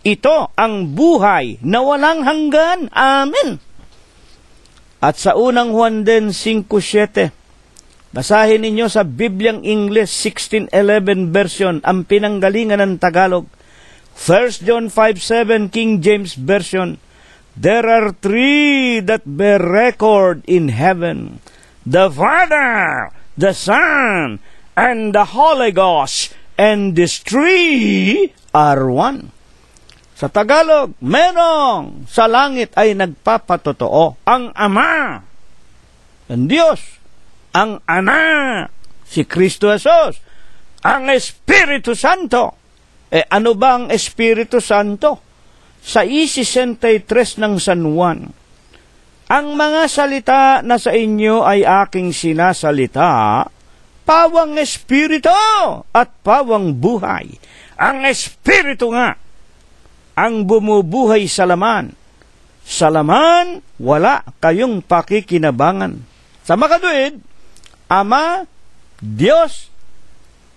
Ito ang buhay na walang hanggan. Amen. At sa unang Juan din 5:7, basahin ninyo sa Bibliang English 1611 version, ang pinanggalingan ng Tagalog. 1 John 5:7 King James Version, there are three that bear record in heaven, the Father, the Son, and the Holy Ghost, and these three are one. Sa Tagalog, merong sa langit ay nagpapatotoo ang Ama, ang Diyos, ang Anak, si Kristo Jesus, ang Espiritu Santo. Ano ba ang Espiritu Santo? Sa 63 ng San Juan, ang mga salita na sa inyo ay aking sinasalita, pawang Espiritu at pawang buhay. Ang Espiritu nga ang bumubuhay sa laman. Sa laman, wala kayong pakikinabangan. Sa makatuwid, Ama, Diyos,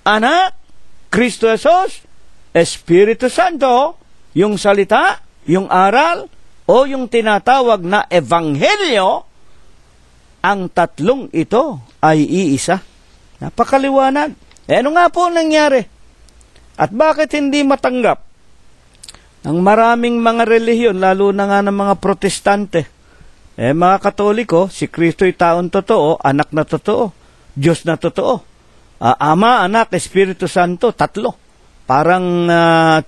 Anak, Kristo Jesus, Espiritu Santo, yung salita, yung aral, o yung tinatawag na Ebanghelyo, ang tatlong ito ay iisa. Napakaliwanag. Ano nga po nangyari? At bakit hindi matanggap ang maraming mga relihiyon, lalo na nga ng mga Protestante? Mga Katoliko, si Kristo'y taon totoo, anak na totoo, Diyos na totoo. Ama, Anak, Espiritu Santo, tatlo. Parang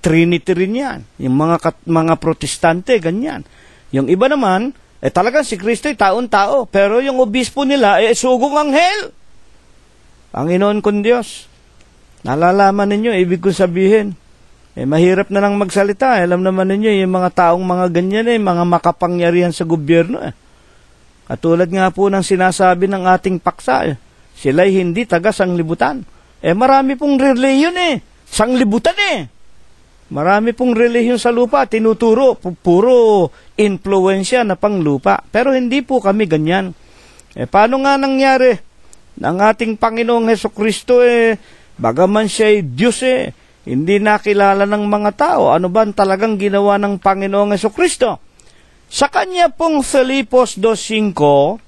Trinity rin yan. Yung mga Protestante, ganyan. Yung iba naman, talagang si Kristo'y taon-tao, pero yung obispo nila, sugong anghel. Panginoon kong Diyos. Nalalaman ninyo, ibig ko sabihin, mahirap na lang magsalita. Alam naman ninyo, yung mga taong mga ganyan, mga makapangyarihan sa gobyerno. Katulad nga po ng sinasabi ng ating paksa, sila'y hindi taga sanglibutan. Marami pong relihiyon sanglibutan Marami pong relihiyon sa lupa, tinuturo, puro influensya na panglupa. Pero hindi po kami ganyan. Paano nga nangyari? Ng ating Panginoong Hesukristo, bagaman siya'y Diyos hindi nakilala ng mga tao. Ano ba talagang ginawa ng Panginoong Hesukristo? Sa kanya pong Filipos 2:5,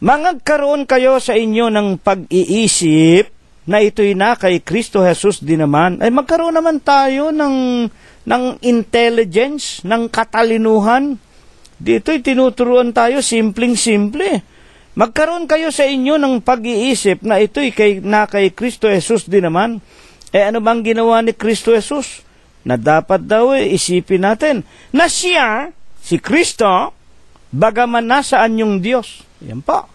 mangagkaroon kayo sa inyo ng pag-iisip na ito'y na kay Kristo Jesus din naman. Magkaroon naman tayo ng intelligence, ng katalinuhan. Dito'y tinuturuan tayo, simpleng-simple. Magkaroon kayo sa inyo ng pag-iisip na ito'y na kay Kristo Jesus din naman. Ano bang ginawa ni Kristo Jesus? Na dapat daw isipin natin na siya, si Kristo, bagaman nasaan yung Diyos. Yan pa.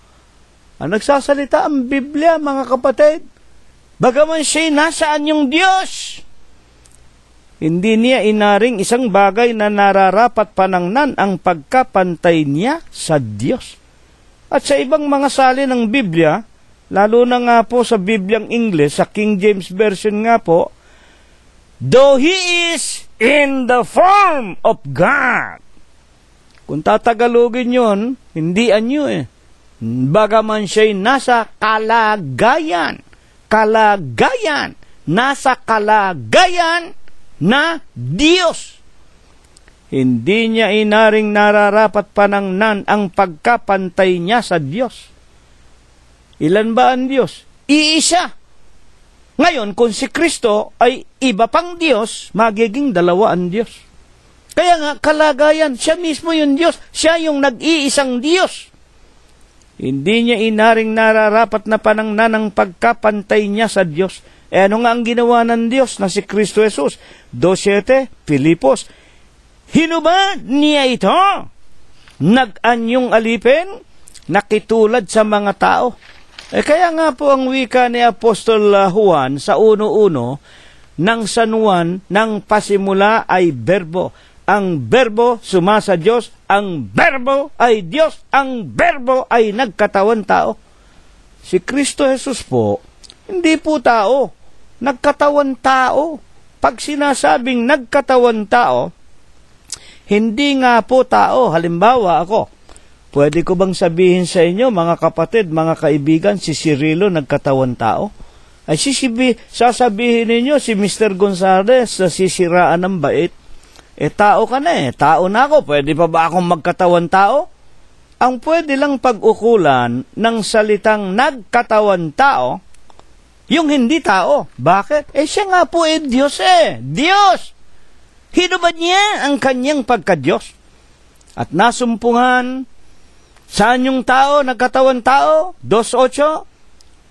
Ang nagsasalita ang Biblia, mga kapatid. Bagaman siya nasaan yung Diyos. Hindi niya inaring isang bagay na nararapat panangnan ang pagkapantay niya sa Diyos. At sa ibang mga sali ng Biblia, lalo na nga po sa Bibliang English, sa King James Version nga po, though He is in the form of God. Kung tatagalogin yun, hindi anyo Bagaman siya'y nasa kalagayan, nasa kalagayan na Diyos. Hindi niya inaring nararapat panangnan ang pagkapantay niya sa Diyos. Ilan ba ang Diyos? Iisa. Ngayon, kung si Kristo ay iba pang Diyos, magiging dalawa ang Diyos. Kaya nga, kalagayan, siya mismo yung Diyos. Siya yung nag-iisang Diyos. Hindi niya inaring nararapat na panangnan ang pagkapantay niya sa Diyos. Ano nga ang ginawa ng Diyos na si Kristo Jesus? 2:7, Filipos. Hinubad niya ito. Nag-anyong alipin, nakitulad sa mga tao. Kaya nga po ang wika ni Apostol Juan sa 1:1 ng San Juan, ng pasimula ay berbo. ang berbo sumasa Diyos, ang berbo ay Diyos, ang berbo ay nagkatawan tao. Si Kristo Jesus po, hindi po tao, nagkatawan tao. Pag sinasabing nagkatawan tao, hindi nga po tao. Halimbawa ako, pwede ko bang sabihin sa inyo, mga kapatid, mga kaibigan, si Cirilo nagkatawan tao? Ay sasabihin ninyo, si Mr. Gonzales na sisiraan ng bait. Tao ka na tao na ako, pwede pa ba akong magkatawan tao? Ang pwede lang pag-ukulan ng salitang nagkatawan tao, yung hindi tao. Bakit? Siya nga po Diyos Diyos! Hinubad niya ang kanyang pagka-Diyos. At nasumpungan, saan yung tao, nagkatawan tao? 2:8,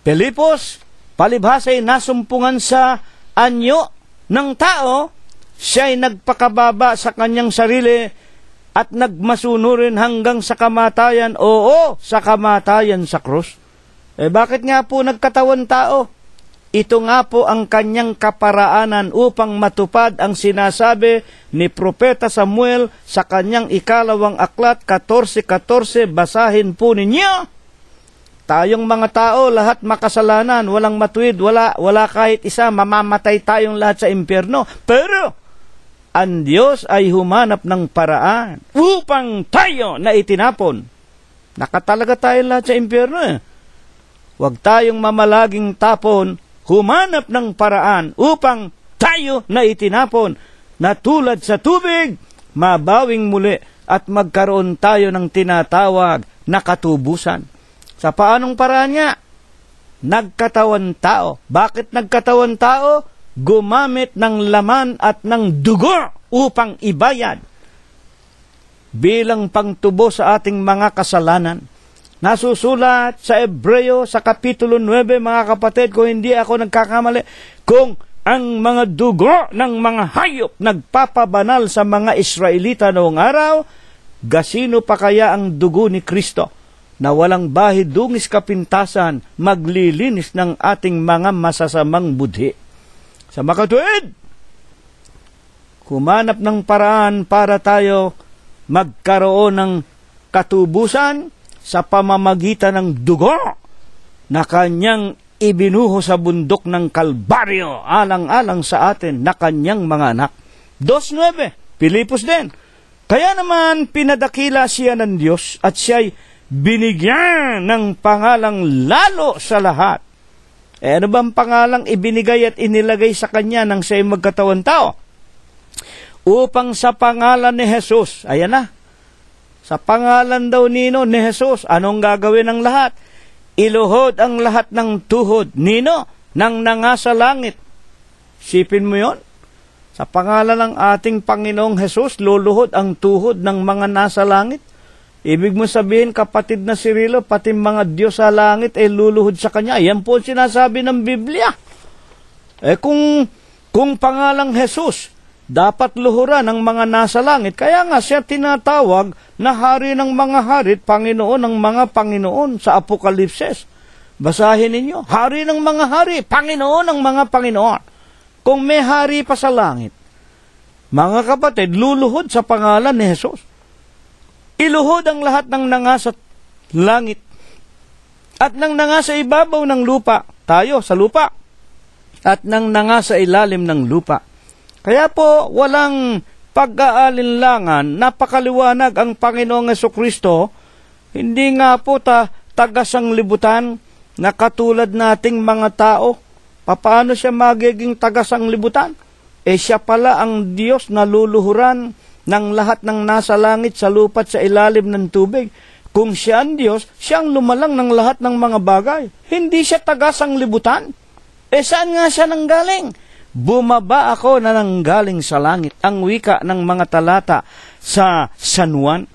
Pilipos, palibhasa'y nasumpungan sa anyo ng tao, siya ay nagpakababa sa kanyang sarili at nagmasunurin hanggang sa kamatayan. Oo, sa kamatayan sa krus. Bakit nga po nagkatawan tao? Ito nga po ang kanyang kaparaanan upang matupad ang sinasabi ni Propeta Samuel sa kanyang 2 aklat, 14:14. Basahin po ninyo. Tayong mga tao, lahat makasalanan, walang matuwid, wala kahit isa, mamamatay tayong lahat sa impyerno. Pero ang Diyos ay humanap ng paraan upang tayo na itinapon. Nakatalaga tayo lahat sa impyerno Huwag tayong mamalaging tapon, humanap ng paraan upang tayo na itinapon na tulad sa tubig, mabawing muli at magkaroon tayo ng tinatawag na katubusan. Sa paanong paraan nga? Nagkatawan tao. Bakit nagkatawan tao? Gumamit ng laman at ng dugo upang ibayad bilang pangtubo sa ating mga kasalanan. Nasusulat sa Hebreo sa Kapitulo 9, mga kapatid, kung hindi ako nagkakamali, kung ang mga dugo ng mga hayop nagpapabanal sa mga Israelita noong araw, gasino pa kaya ang dugo ni Kristo na walang bahid dungis kapintasan maglilinis ng ating mga masasamang budhi. Sa makatuwid, humanap ng paraan para tayo magkaroon ng katubusan sa pamamagitan ng dugo na kanyang ibinuho sa bundok ng Kalbaryo, alang-alang sa atin na kanyang mga anak. 2:9, Pilipos din. Kaya naman pinadakila siya ng Diyos at siya'y binigyan ng pangalang lalo sa lahat. Ano bang pangalang ibinigay at inilagay sa kanya nang siya'y magkatawan tao? Upang sa pangalan ni Jesus, ayan na, sa pangalan daw nino ni Jesus, anong gagawin ng lahat? Iluhod ang lahat ng tuhod nino nang nangasa langit. Sipin mo yon? Sa pangalan ng ating Panginoong Jesus, luluhod ang tuhod ng mga nasa langit. Ibig mo sabihin, kapatid na Cirilo, pati mga Diyos sa langit ay luluhod sa Kanya. Yan po sinasabi ng Biblia. Kung pangalang Jesus, dapat luhuran ng mga nasa langit. Kaya nga siya tinatawag na hari ng mga hari, Panginoon ng mga Panginoon sa Apokalipsis. Basahin ninyo, hari ng mga hari, Panginoon ng mga Panginoon. Kung may hari pa sa langit, mga kapatid, luluhod sa pangalan ni Jesus. Iluhod ang lahat ng nangasa langit at nang nangasa ibabaw ng lupa, tayo sa lupa, at nang nangasa ilalim ng lupa. Kaya po, walang pag-aalinlangan, napakaliwanag ang Panginoong Jesucristo, hindi nga po taga-sanglibutan na katulad nating mga tao. Paano siya magiging taga-sanglibutan? Siya pala ang Diyos na luluhuran ng lahat ng nasa langit, sa lupa at sa ilalim ng tubig. Kung siya ang Diyos, siya ang lumalang ng lahat ng mga bagay. Hindi siya taga-sanglibutan. Saan nga siya nanggaling? Bumaba ako na nanggaling sa langit. Ang wika ng mga talata sa San Juan.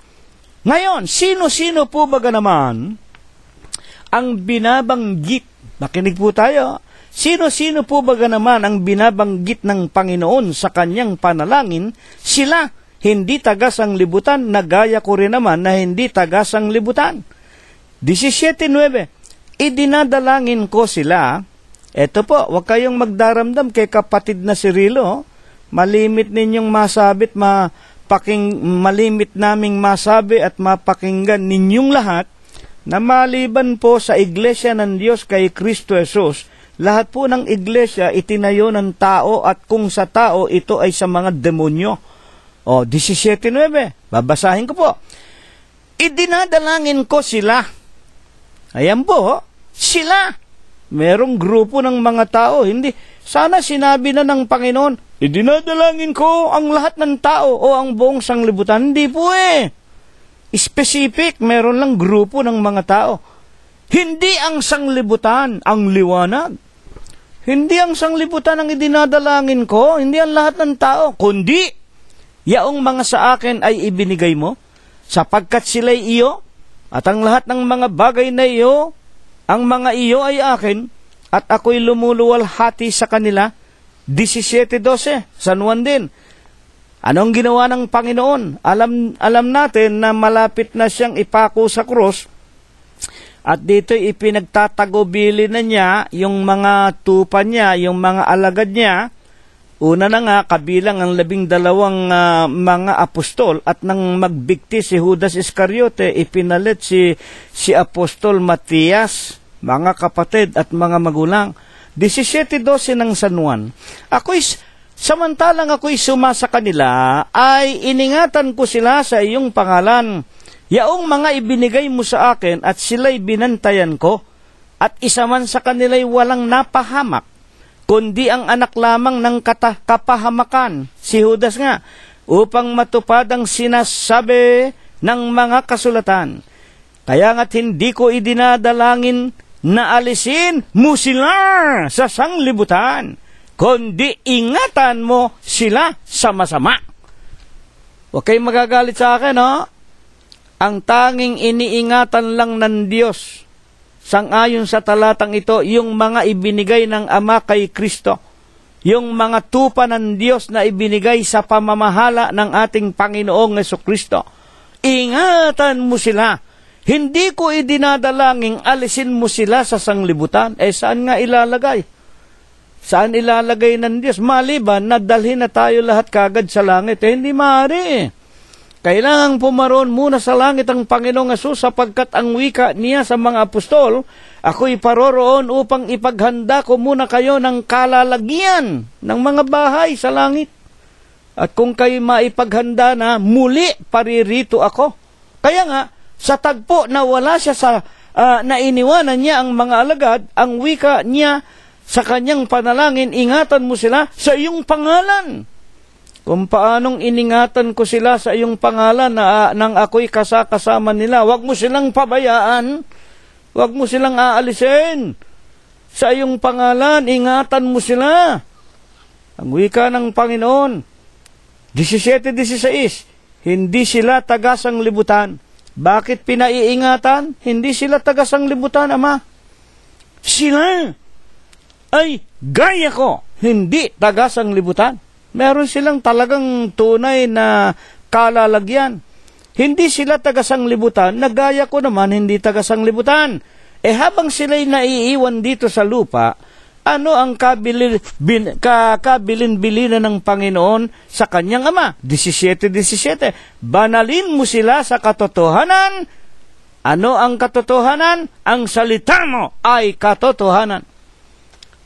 Ngayon, sino-sino po baga naman ang binabanggit? Makinig po tayo. Sino-sino po baga naman ang binabanggit ng Panginoon sa kanyang panalangin? Sila, hindi taga-sanglibutan, na gaya ko rin naman na hindi taga-sanglibutan. 17:9, idinadalangin ko sila. Eto po, huwag kayong magdaramdam kay kapatid na Cirilo. Malimit ninyong masabit, malimit naming masabi at mapakinggan ninyong lahat na maliban po sa Iglesia ng Diyos kay Kristo Jesus, lahat po ng iglesia itinayo ng tao at kung sa tao ito ay sa mga demonyo. 17:9, babasahin ko po. Idinadalangin ko sila. Ayan po, sila. Merong grupo ng mga tao, hindi. Sana sinabi na ng Panginoon, idinadalangin ko ang lahat ng tao o ang buong sanglibutan. Hindi po specific, meron lang grupo ng mga tao. Hindi ang sanglibutan ang liwanag. Hindi ang sanglibutan ang idinadalangin ko, hindi ang lahat ng tao, kundi yaong mga sa akin ay ibinigay mo, sapagkat sila'y iyo, at ang lahat ng mga bagay na iyo, ang mga iyo ay akin, at ako'y lumuluwalhati sa kanila. 17:12, San Juan din. Anong ginawa ng Panginoon? Alam natin na malapit na siyang ipako sa krus, at dito'y ipinagtatagubili na niya yung mga tupa niya, yung mga alagad niya. Una na nga, kabilang ang 12 mga apostol, at nang magbigti si Judas Iscariote, ipinalit si Apostol Matias, mga kapatid at mga magulang. 17:12 ng San Juan. Samantalang ako'y sumasa kanila, ay iningatan ko sila sa iyong pangalan. Yaong mga ibinigay mo sa akin at sila'y binantayan ko, at isa man sa kanila'y walang napahamak, kundi ang anak lamang ng kapahamakan, si Judas nga, upang matupad ang sinasabi ng mga kasulatan. Kaya nga't hindi ko idinadalangin na alisin mo sila sa sanglibutan, kundi ingatan mo sila sa masama. Huwag kayong magagalit sa akin, Ang tanging iniingatan lang ng Diyos, sangayon sa talatang ito, yung mga ibinigay ng Ama kay Kristo, yung mga tupa ng Diyos na ibinigay sa pamamahala ng ating Panginoong Jesucristo. Ingatan mo sila. Hindi ko idinadalangin alisin mo sila sa sanglibutan. Saan nga ilalagay? Saan ilalagay ng Diyos? Maliban na dalhin na tayo lahat kagad sa langit. Hindi maaari. Kailangang pumaroon muna sa langit ang Panginoong Hesus, sapagkat ang wika niya sa mga apostol, ako'y paroroon upang ipaghanda ko muna kayo ng kalalagyan ng mga bahay sa langit. At kung kayo maipaghanda na, muli paririto ako. Kaya nga, sa tagpo na wala siya na iniwanan niya ang mga alagad, ang wika niya sa kanyang panalangin, ingatan mo sila sa iyong pangalan. Kung paanong iningatan ko sila sa iyong pangalan nang ako'y kasama nila, huwag mo silang pabayaan, huwag mo silang aalisin. Sa iyong pangalan, ingatan mo sila. Ang wika ng Panginoon, 17:16, hindi sila taga-sanglibutan. Bakit pinaiingatan? Hindi sila taga-sanglibutan, Ama. Sila ay gaya ko, hindi taga-sanglibutan. Meron silang talagang tunay na kalalagyan. Hindi sila taga-sanglibutan, nagaya ko naman hindi taga-sanglibutan. Habang sila'y naiiwan dito sa lupa, ano ang kabilin-bilinan ng Panginoon sa kanyang Ama? 17:17, banalin mo sila sa katotohanan. Ano ang katotohanan? Ang salita mo ay katotohanan.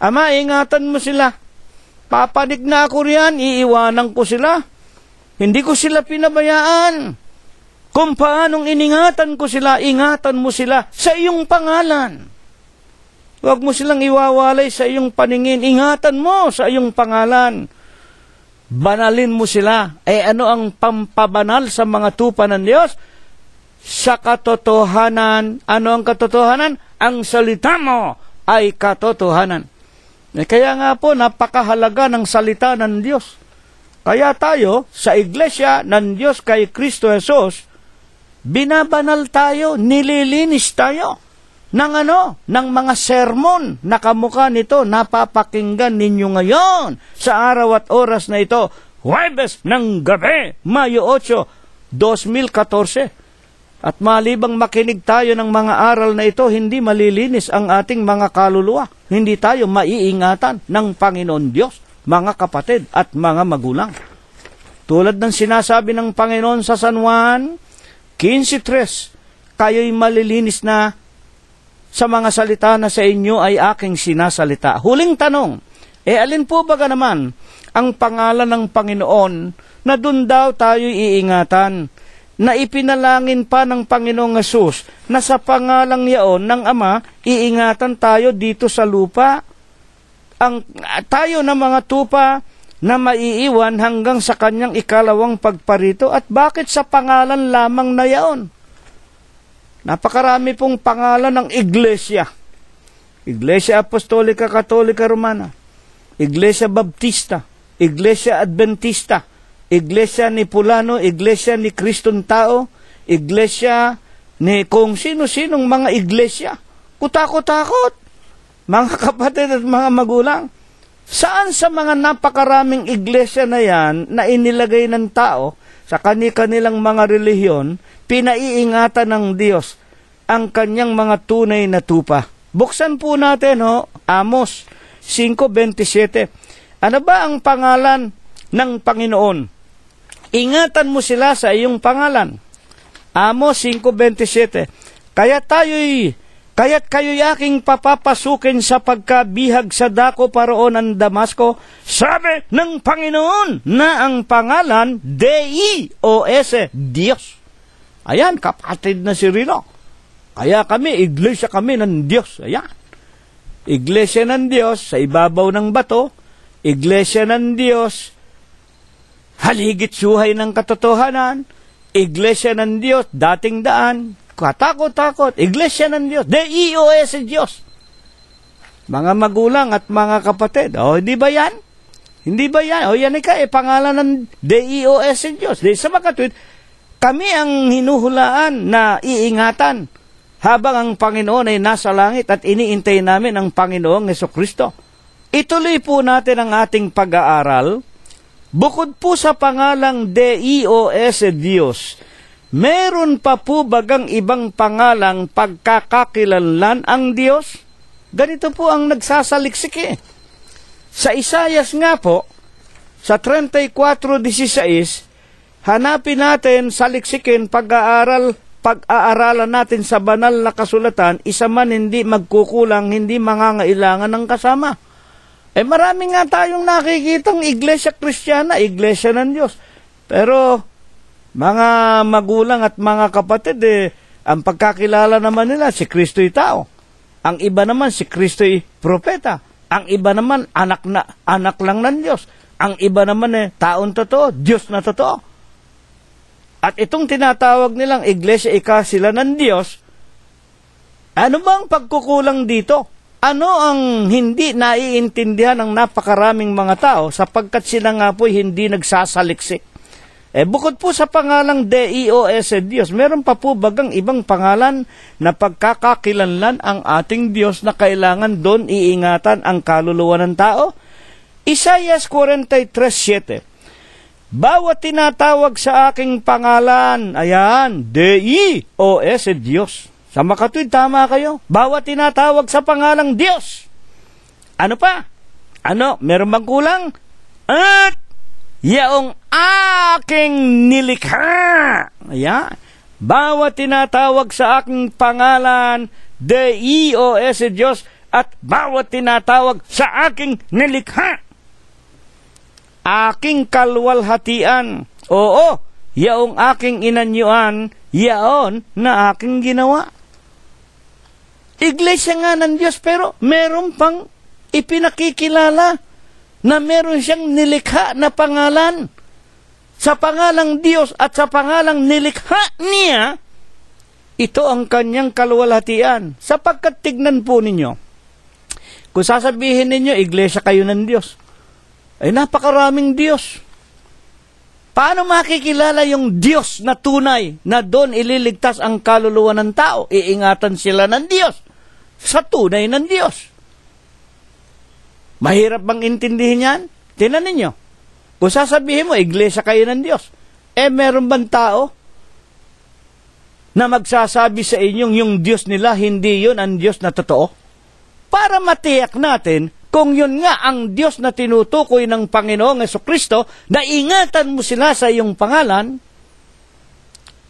Ama, ingatan mo sila. Papanig na ako riyan, iiwanan ko sila. Hindi ko sila pinabayaan. Kung paanong iningatan ko sila, ingatan mo sila sa iyong pangalan. Huwag mo silang iwawalay sa iyong paningin. Ingatan mo sa iyong pangalan. Banalin mo sila. Ano ang pampabanal sa mga tupa ng Diyos? Sa katotohanan. Ano ang katotohanan? Ang salita mo ay katotohanan. Kaya nga po, napakahalaga ng salita ng Diyos. Kaya tayo, sa iglesia ng Diyos kay Kristo Jesus, binabanal tayo, nililinis tayo ng mga sermon na kamukha nito, napapakinggan ninyo ngayon sa araw at oras na ito, Huwebes ng gabi, Mayo 8, 2014. At malibang makinig tayo ng mga aral na ito, hindi malilinis ang ating mga kaluluwa. Hindi tayo maiingatan ng Panginoon Diyos, mga kapatid at mga magulang. Tulad ng sinasabi ng Panginoon sa San Juan 15:3, kayo'y malilinis na sa mga salita na sa inyo ay aking sinasalita. Huling tanong, alin po baga naman ang pangalan ng Panginoon na dun daw tayo'y iingatan, na ipinalangin pa ng Panginoong Hesus na sa pangalang yaon ng Ama, iingatan tayo dito sa lupa. Tayo na mga tupa na maiiwan hanggang sa kanyang ikalawang pagparito. At bakit sa pangalan lamang na yaon? Napakarami pong pangalan ng Iglesia. Iglesia Apostolika Katolika Romana, Iglesia Baptista, Iglesia Adventista, Iglesia ni Pulano, Iglesia ni Kristong Tao, Iglesia ni kung sino-sinong mga iglesia. Kutakot-takot, mga kapatid at mga magulang. Saan sa mga napakaraming iglesia na yan na inilagay ng tao sa kanilang mga relihiyon, pinaiingatan ng Diyos ang kanyang mga tunay na tupa? Buksan po natin, Amos 5:27. Ano ba ang pangalan ng Panginoon? Ingatan mo sila sa iyong pangalan. Amos 5:27. Kaya't kayo'y aking papapasukin sa pagkabihag sa dako paroon ng Damasco, sabi ng Panginoon, na ang pangalan Deus, Diyos. Ayan, kapatid na si Rino. Kaya kami, iglesia kami ng Diyos. Ayan. Iglesia ng Diyos sa ibabaw ng bato, iglesia ng Diyos haligit suhay ng katotohanan, iglesia ng Diyos dating daan, katakot-takot, iglesia ng Diyos, Deus, Diyos. Mga magulang at mga kapatid, hindi ba yan? Hindi ba yan? Yan pangalan ng Deus, Diyos. Sa makatwid, kami ang hinuhulaan na iingatan habang ang Panginoon ay nasa langit at iniintay namin ang Panginoong Hesukristo. Ituloy po natin ang ating pag-aaral. Bukod po sa pangalang Deus, Diyos, meron pa po bagang ibang pangalang pagkakakilanlan ang Diyos? Ganito po ang nagsasaliksik. Sa Isaias nga po, sa 34:16, hanapin natin, saliksikin, pag-aaralan natin sa banal na kasulatan, isa man hindi magkukulang, hindi mangangailangan ng kasama. Marami nga tayong nakikitang iglesia Kristiyana, iglesia ng Diyos. Pero, mga magulang at mga kapatid, ang pagkakilala naman nila, si Kristo'y tao. Ang iba naman, si Kristo'y propeta. Ang iba naman, anak lang ng Diyos. Ang iba naman, taon totoo, Diyos na totoo. At itong tinatawag nilang iglesia, sila ng Diyos, ano bang pagkukulang dito? Ano ang hindi naiintindihan ng napakaraming mga tao sapagkat sila nga po'y hindi nagsasaliksik? Bukod po sa pangalang Deus, Diyos, meron pa po bagang ibang pangalan na pagkakakilanlan ang ating Diyos na kailangan doon iingatan ang kaluluwa ng tao? Isaias 43:7. Bawat tinatawag sa aking pangalan, ayan, Deus, Diyos. Sa makatwid, tama kayo. Bawat tinatawag sa pangalang Diyos. Ano pa? Meron bang kulang? At yaong aking nilikha. Ayan. Bawat tinatawag sa aking pangalan, Deus, Diyos, at bawat tinatawag sa aking nilikha. Aking kalwalhatian. Oo, yaong aking inanyuan, yaon na aking ginawa. Iglesia nga ng Diyos, pero meron pang ipinakikilala na meron siyang nilikha na pangalan. Sa pangalang Diyos at sa pangalang nilikha niya, ito ang kanyang kaluwalhatian. Sapagkat tignan po ninyo, kung sasabihin ninyo, iglesia kayo ng Diyos, napakaraming Diyos. Paano makikilala yung Diyos na tunay na doon ililigtas ang kaluluwa ng tao? Iingatan sila ng Diyos sa tunay ng Diyos. Mahirap bang intindihin yan? Tingnan ninyo. Kung sasabihin mo, iglesia kayo ng Diyos, meron bang tao na magsasabi sa inyong yung Diyos nila, hindi yun ang Diyos na totoo? Para matiyak natin Kung yun nga ang Diyos na tinutukoy ng Panginoong Jesucristo, na ingatan mo sila sa iyong pangalan,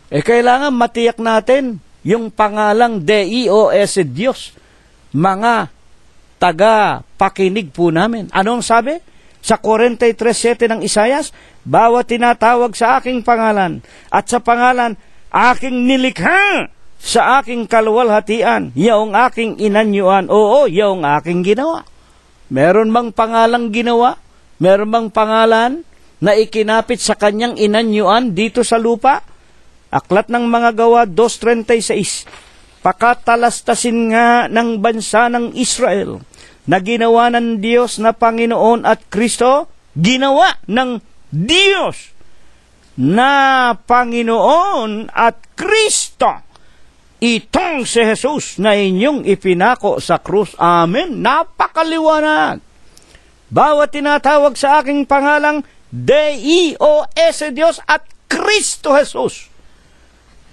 kailangan matiyak natin yung pangalang D-I-O-S, Diyos. Mga taga-pakinig po namin. Anong sabi? Sa 43:7 ng Isayas, bawat tinatawag sa aking pangalan at sa pangalan aking nilikha sa aking kaluwalhatian, yaong aking inanyuan, oo, yaong aking ginawa. Meron bang pangalang ginawa? Meron bang pangalan na ikinapit sa kanyang inanyuan dito sa lupa? Aklat ng mga Gawa 2:36, pakatalastasin nga ng bansa ng Israel na ginawa ng Diyos na Panginoon at Kristo, ginawa ng Diyos na Panginoon at Kristo. Itong si Jesus na inyong ipinako sa krus. Amen. Napakaliwanag. Bawat tinatawag sa aking pangalang D-I-O-S, Diyos at Kristo Jesus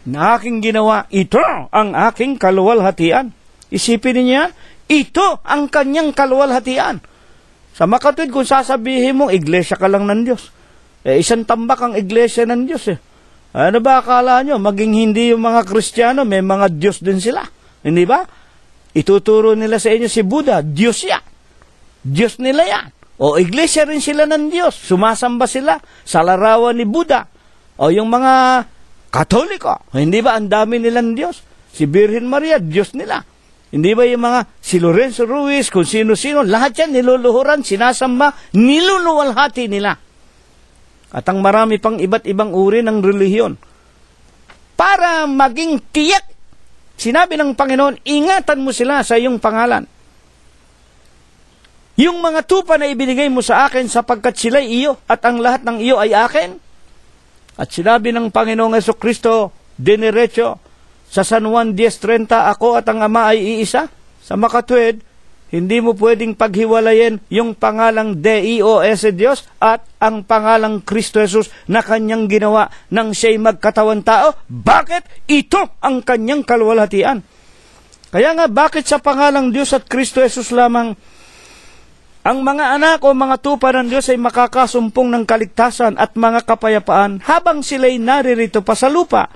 na aking ginawa, ito ang aking kaluwalhatian. Isipin niya, ito ang kanyang kaluwalhatian. Sa makatwid, kung sasabihin mong iglesia ka lang ng Diyos, isang tambak ang iglesia ng Diyos Ano ba akala nyo? Maging hindi yung mga Kristiyano, may mga Diyos din sila. Hindi ba? Ituturo nila sa inyo si Buddha, Diyos yan. Diyos nila yan. O iglesia rin sila ng Diyos. Sumasamba sila sa larawan ni Buddha. O yung mga Katoliko, hindi ba ang dami nilang Diyos? Si Birhen Maria, Diyos nila. Hindi ba yung mga si Lorenzo Ruiz, kung sino-sino, lahat yan niluluhuran, sinasamba, niluluwalhati nila. At ang marami pang iba't ibang uri ng relihiyon. Para maging tiyak, sinabi ng Panginoon, ingatan mo sila sa iyong pangalan. Yung mga tupa na ibinigay mo sa akin sapagkat sila'y iyo at ang lahat ng iyo ay akin. At sinabi ng Panginoong Jesucristo, diniretso, sa San Juan 10:30, ako at ang Ama ay iisa. Sa makatwid, hindi mo pwedeng paghiwalayin yung pangalang D-I-O-S, Diyos, at ang pangalang Kristo Jesus na kanyang ginawa nang siya'y magkatawan tao. Bakit? Ito ang kanyang kaluwalhatian. Kaya nga, bakit sa pangalang Diyos at Kristo Jesus lamang ang mga anak o mga tupa ng Diyos ay makakasumpong ng kaligtasan at mga kapayapaan habang sila'y naririto pa sa lupa?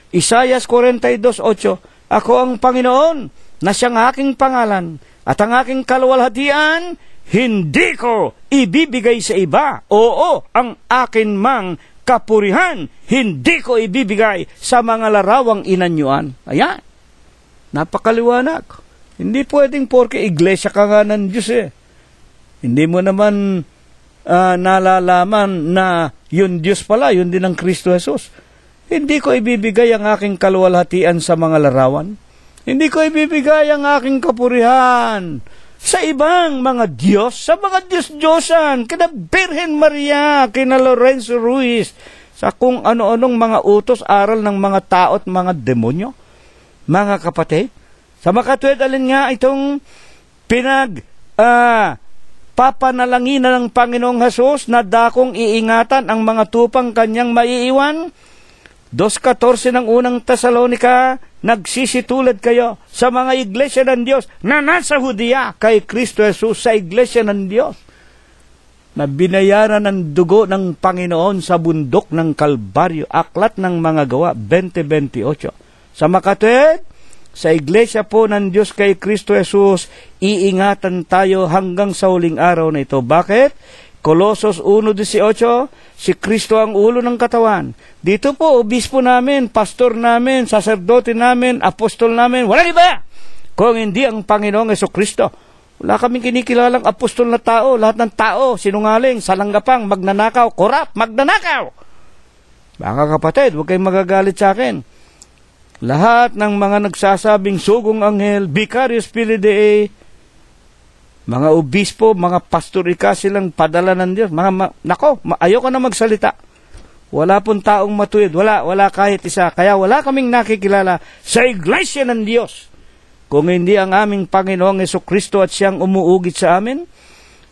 Isayas 42:8, ako ang Panginoon na siyang aking pangalan at ang aking kaluwalhatian, hindi ko ibibigay sa iba. Oo, ang akin mang kapurihan, hindi ko ibibigay sa mga larawang inanyuan. Ayan, napakaliwanag. Hindi pwedeng porke iglesia ka nga ng Diyos Hindi mo naman nalalaman na yun Diyos pala, yun din ang Kristo Jesus. Hindi ko ibibigay ang aking kaluwalhatian sa mga larawan. Hindi ko ibibigay ang aking kapurihan sa ibang mga Diyos, sa mga Diyos-Diyosan, kina Birhen Maria, kina Lorenzo Ruiz, sa kung ano-anong mga utos, aral ng mga tao at mga demonyo. Mga kapatid, sa makatwid, alin nga itong papanalanginan ng Panginoong Hesus na dakong iingatan ang mga tupang kanyang maiiwan? 2:14 ng unang Tesalonika, nagsisitulad kayo sa mga iglesia ng Diyos na nasa Judea kay Kristo Jesus, sa iglesia ng Diyos na binayaran ng dugo ng Panginoon sa bundok ng Kalbaryo. Aklat ng mga Gawa 20:28. Sa makatwid, sa iglesia po ng Diyos kay Kristo Jesus, iingatan tayo hanggang sa huling araw na ito. Bakit? Colosos 1:18, si Kristo ang ulo ng katawan. Dito po, obispo namin, pastor namin, saserdote namin, apostol namin, walang iba kung hindi ang Panginoong Jesucristo. Wala kaming kinikilalang apostol na tao. Lahat ng tao, sinungaling, salanggapang, magnanakaw, korap, magnanakaw. Mga kapatid, huwag kayong magagalit sa akin. Lahat ng mga nagsasabing sugong anghel, Vicarious Filii Dei, mga obispo, mga pastor, silang padala ng Diyos. Ayoko na magsalita. Wala pong taong matuwid. Wala kahit isa. Kaya wala kaming nakikilala sa iglesia ng Diyos kung hindi ang aming Panginoong Jesucristo at siyang umuugit sa amin.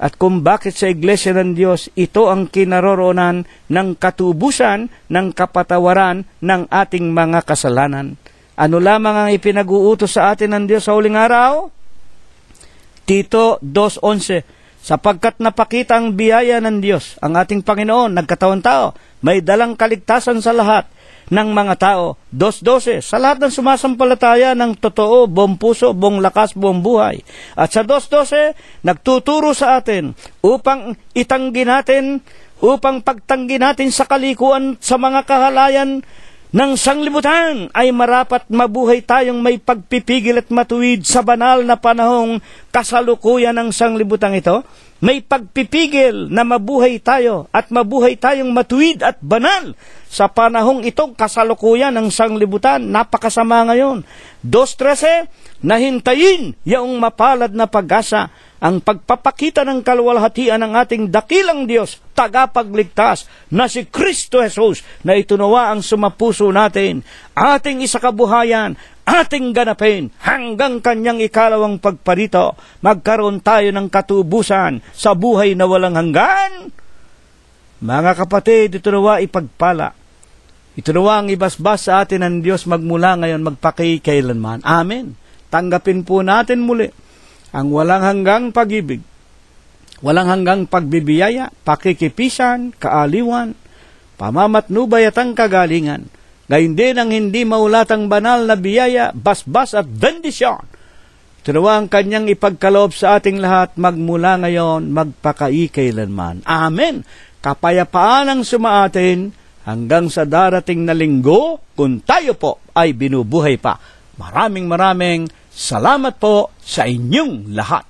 At kung bakit sa iglesia ng Diyos, ito ang kinaroroonan ng katubusan ng kapatawaran ng ating mga kasalanan. Ano lamang ang ipinag-uutos sa atin ng Diyos sa huling araw? Tito 2:11, sapagkat napakita ang biyaya ng Diyos, ang ating Panginoon, nagkatawang tao, may dalang kaligtasan sa lahat ng mga tao. 2:12, sa lahat ng sumasampalataya ng totoo, buong puso, buong lakas, buong buhay. At sa 2:12, nagtuturo sa atin upang pagtanggi natin sa kalikuan sa mga kahalayan ng sanglibutan ay marapat mabuhay tayong may pagpipigil at matuwid sa banal na panahong kasalukuyan ng sanglibutan ito. May pagpipigil na mabuhay tayo at mabuhay tayong matuwid at banal sa panahong itong kasalukuyan ng sanglibutan. Napakasama ngayon. 2:13, nahintayin yaong mapalad na pag-asa, ang pagpapakita ng kaluwalhatian ng ating dakilang Diyos, tagapagligtas na si Kristo Jesus, na itunawa ang sumapuso natin, ating isakabuhayan, ating ganapin, hanggang kanyang ikalawang pagparito, magkaroon tayo ng katubusan sa buhay na walang hanggan. Mga kapatid, ito nawa ipagpala. Ito nawa ang ibasbas sa atin ng Diyos magmula ngayon, magpakikailanman. Amen. Tanggapin po natin muli ang walang hanggang pag-ibig, walang hanggang pagbibiyaya, pakikipisan, kaaliwan, pamamatnubay at ang kagalingan. Gayon din ang hindi maulatang banal na biyaya, basbas at bendisyon. Ito nawa ang kanyang ipagkaloob sa ating lahat magmula ngayon, magpakaikailanman. Amen. Kapayapaan ang sumaatin hanggang sa darating na linggo kung tayo po ay binubuhay pa. Maraming salamat po sa inyong lahat.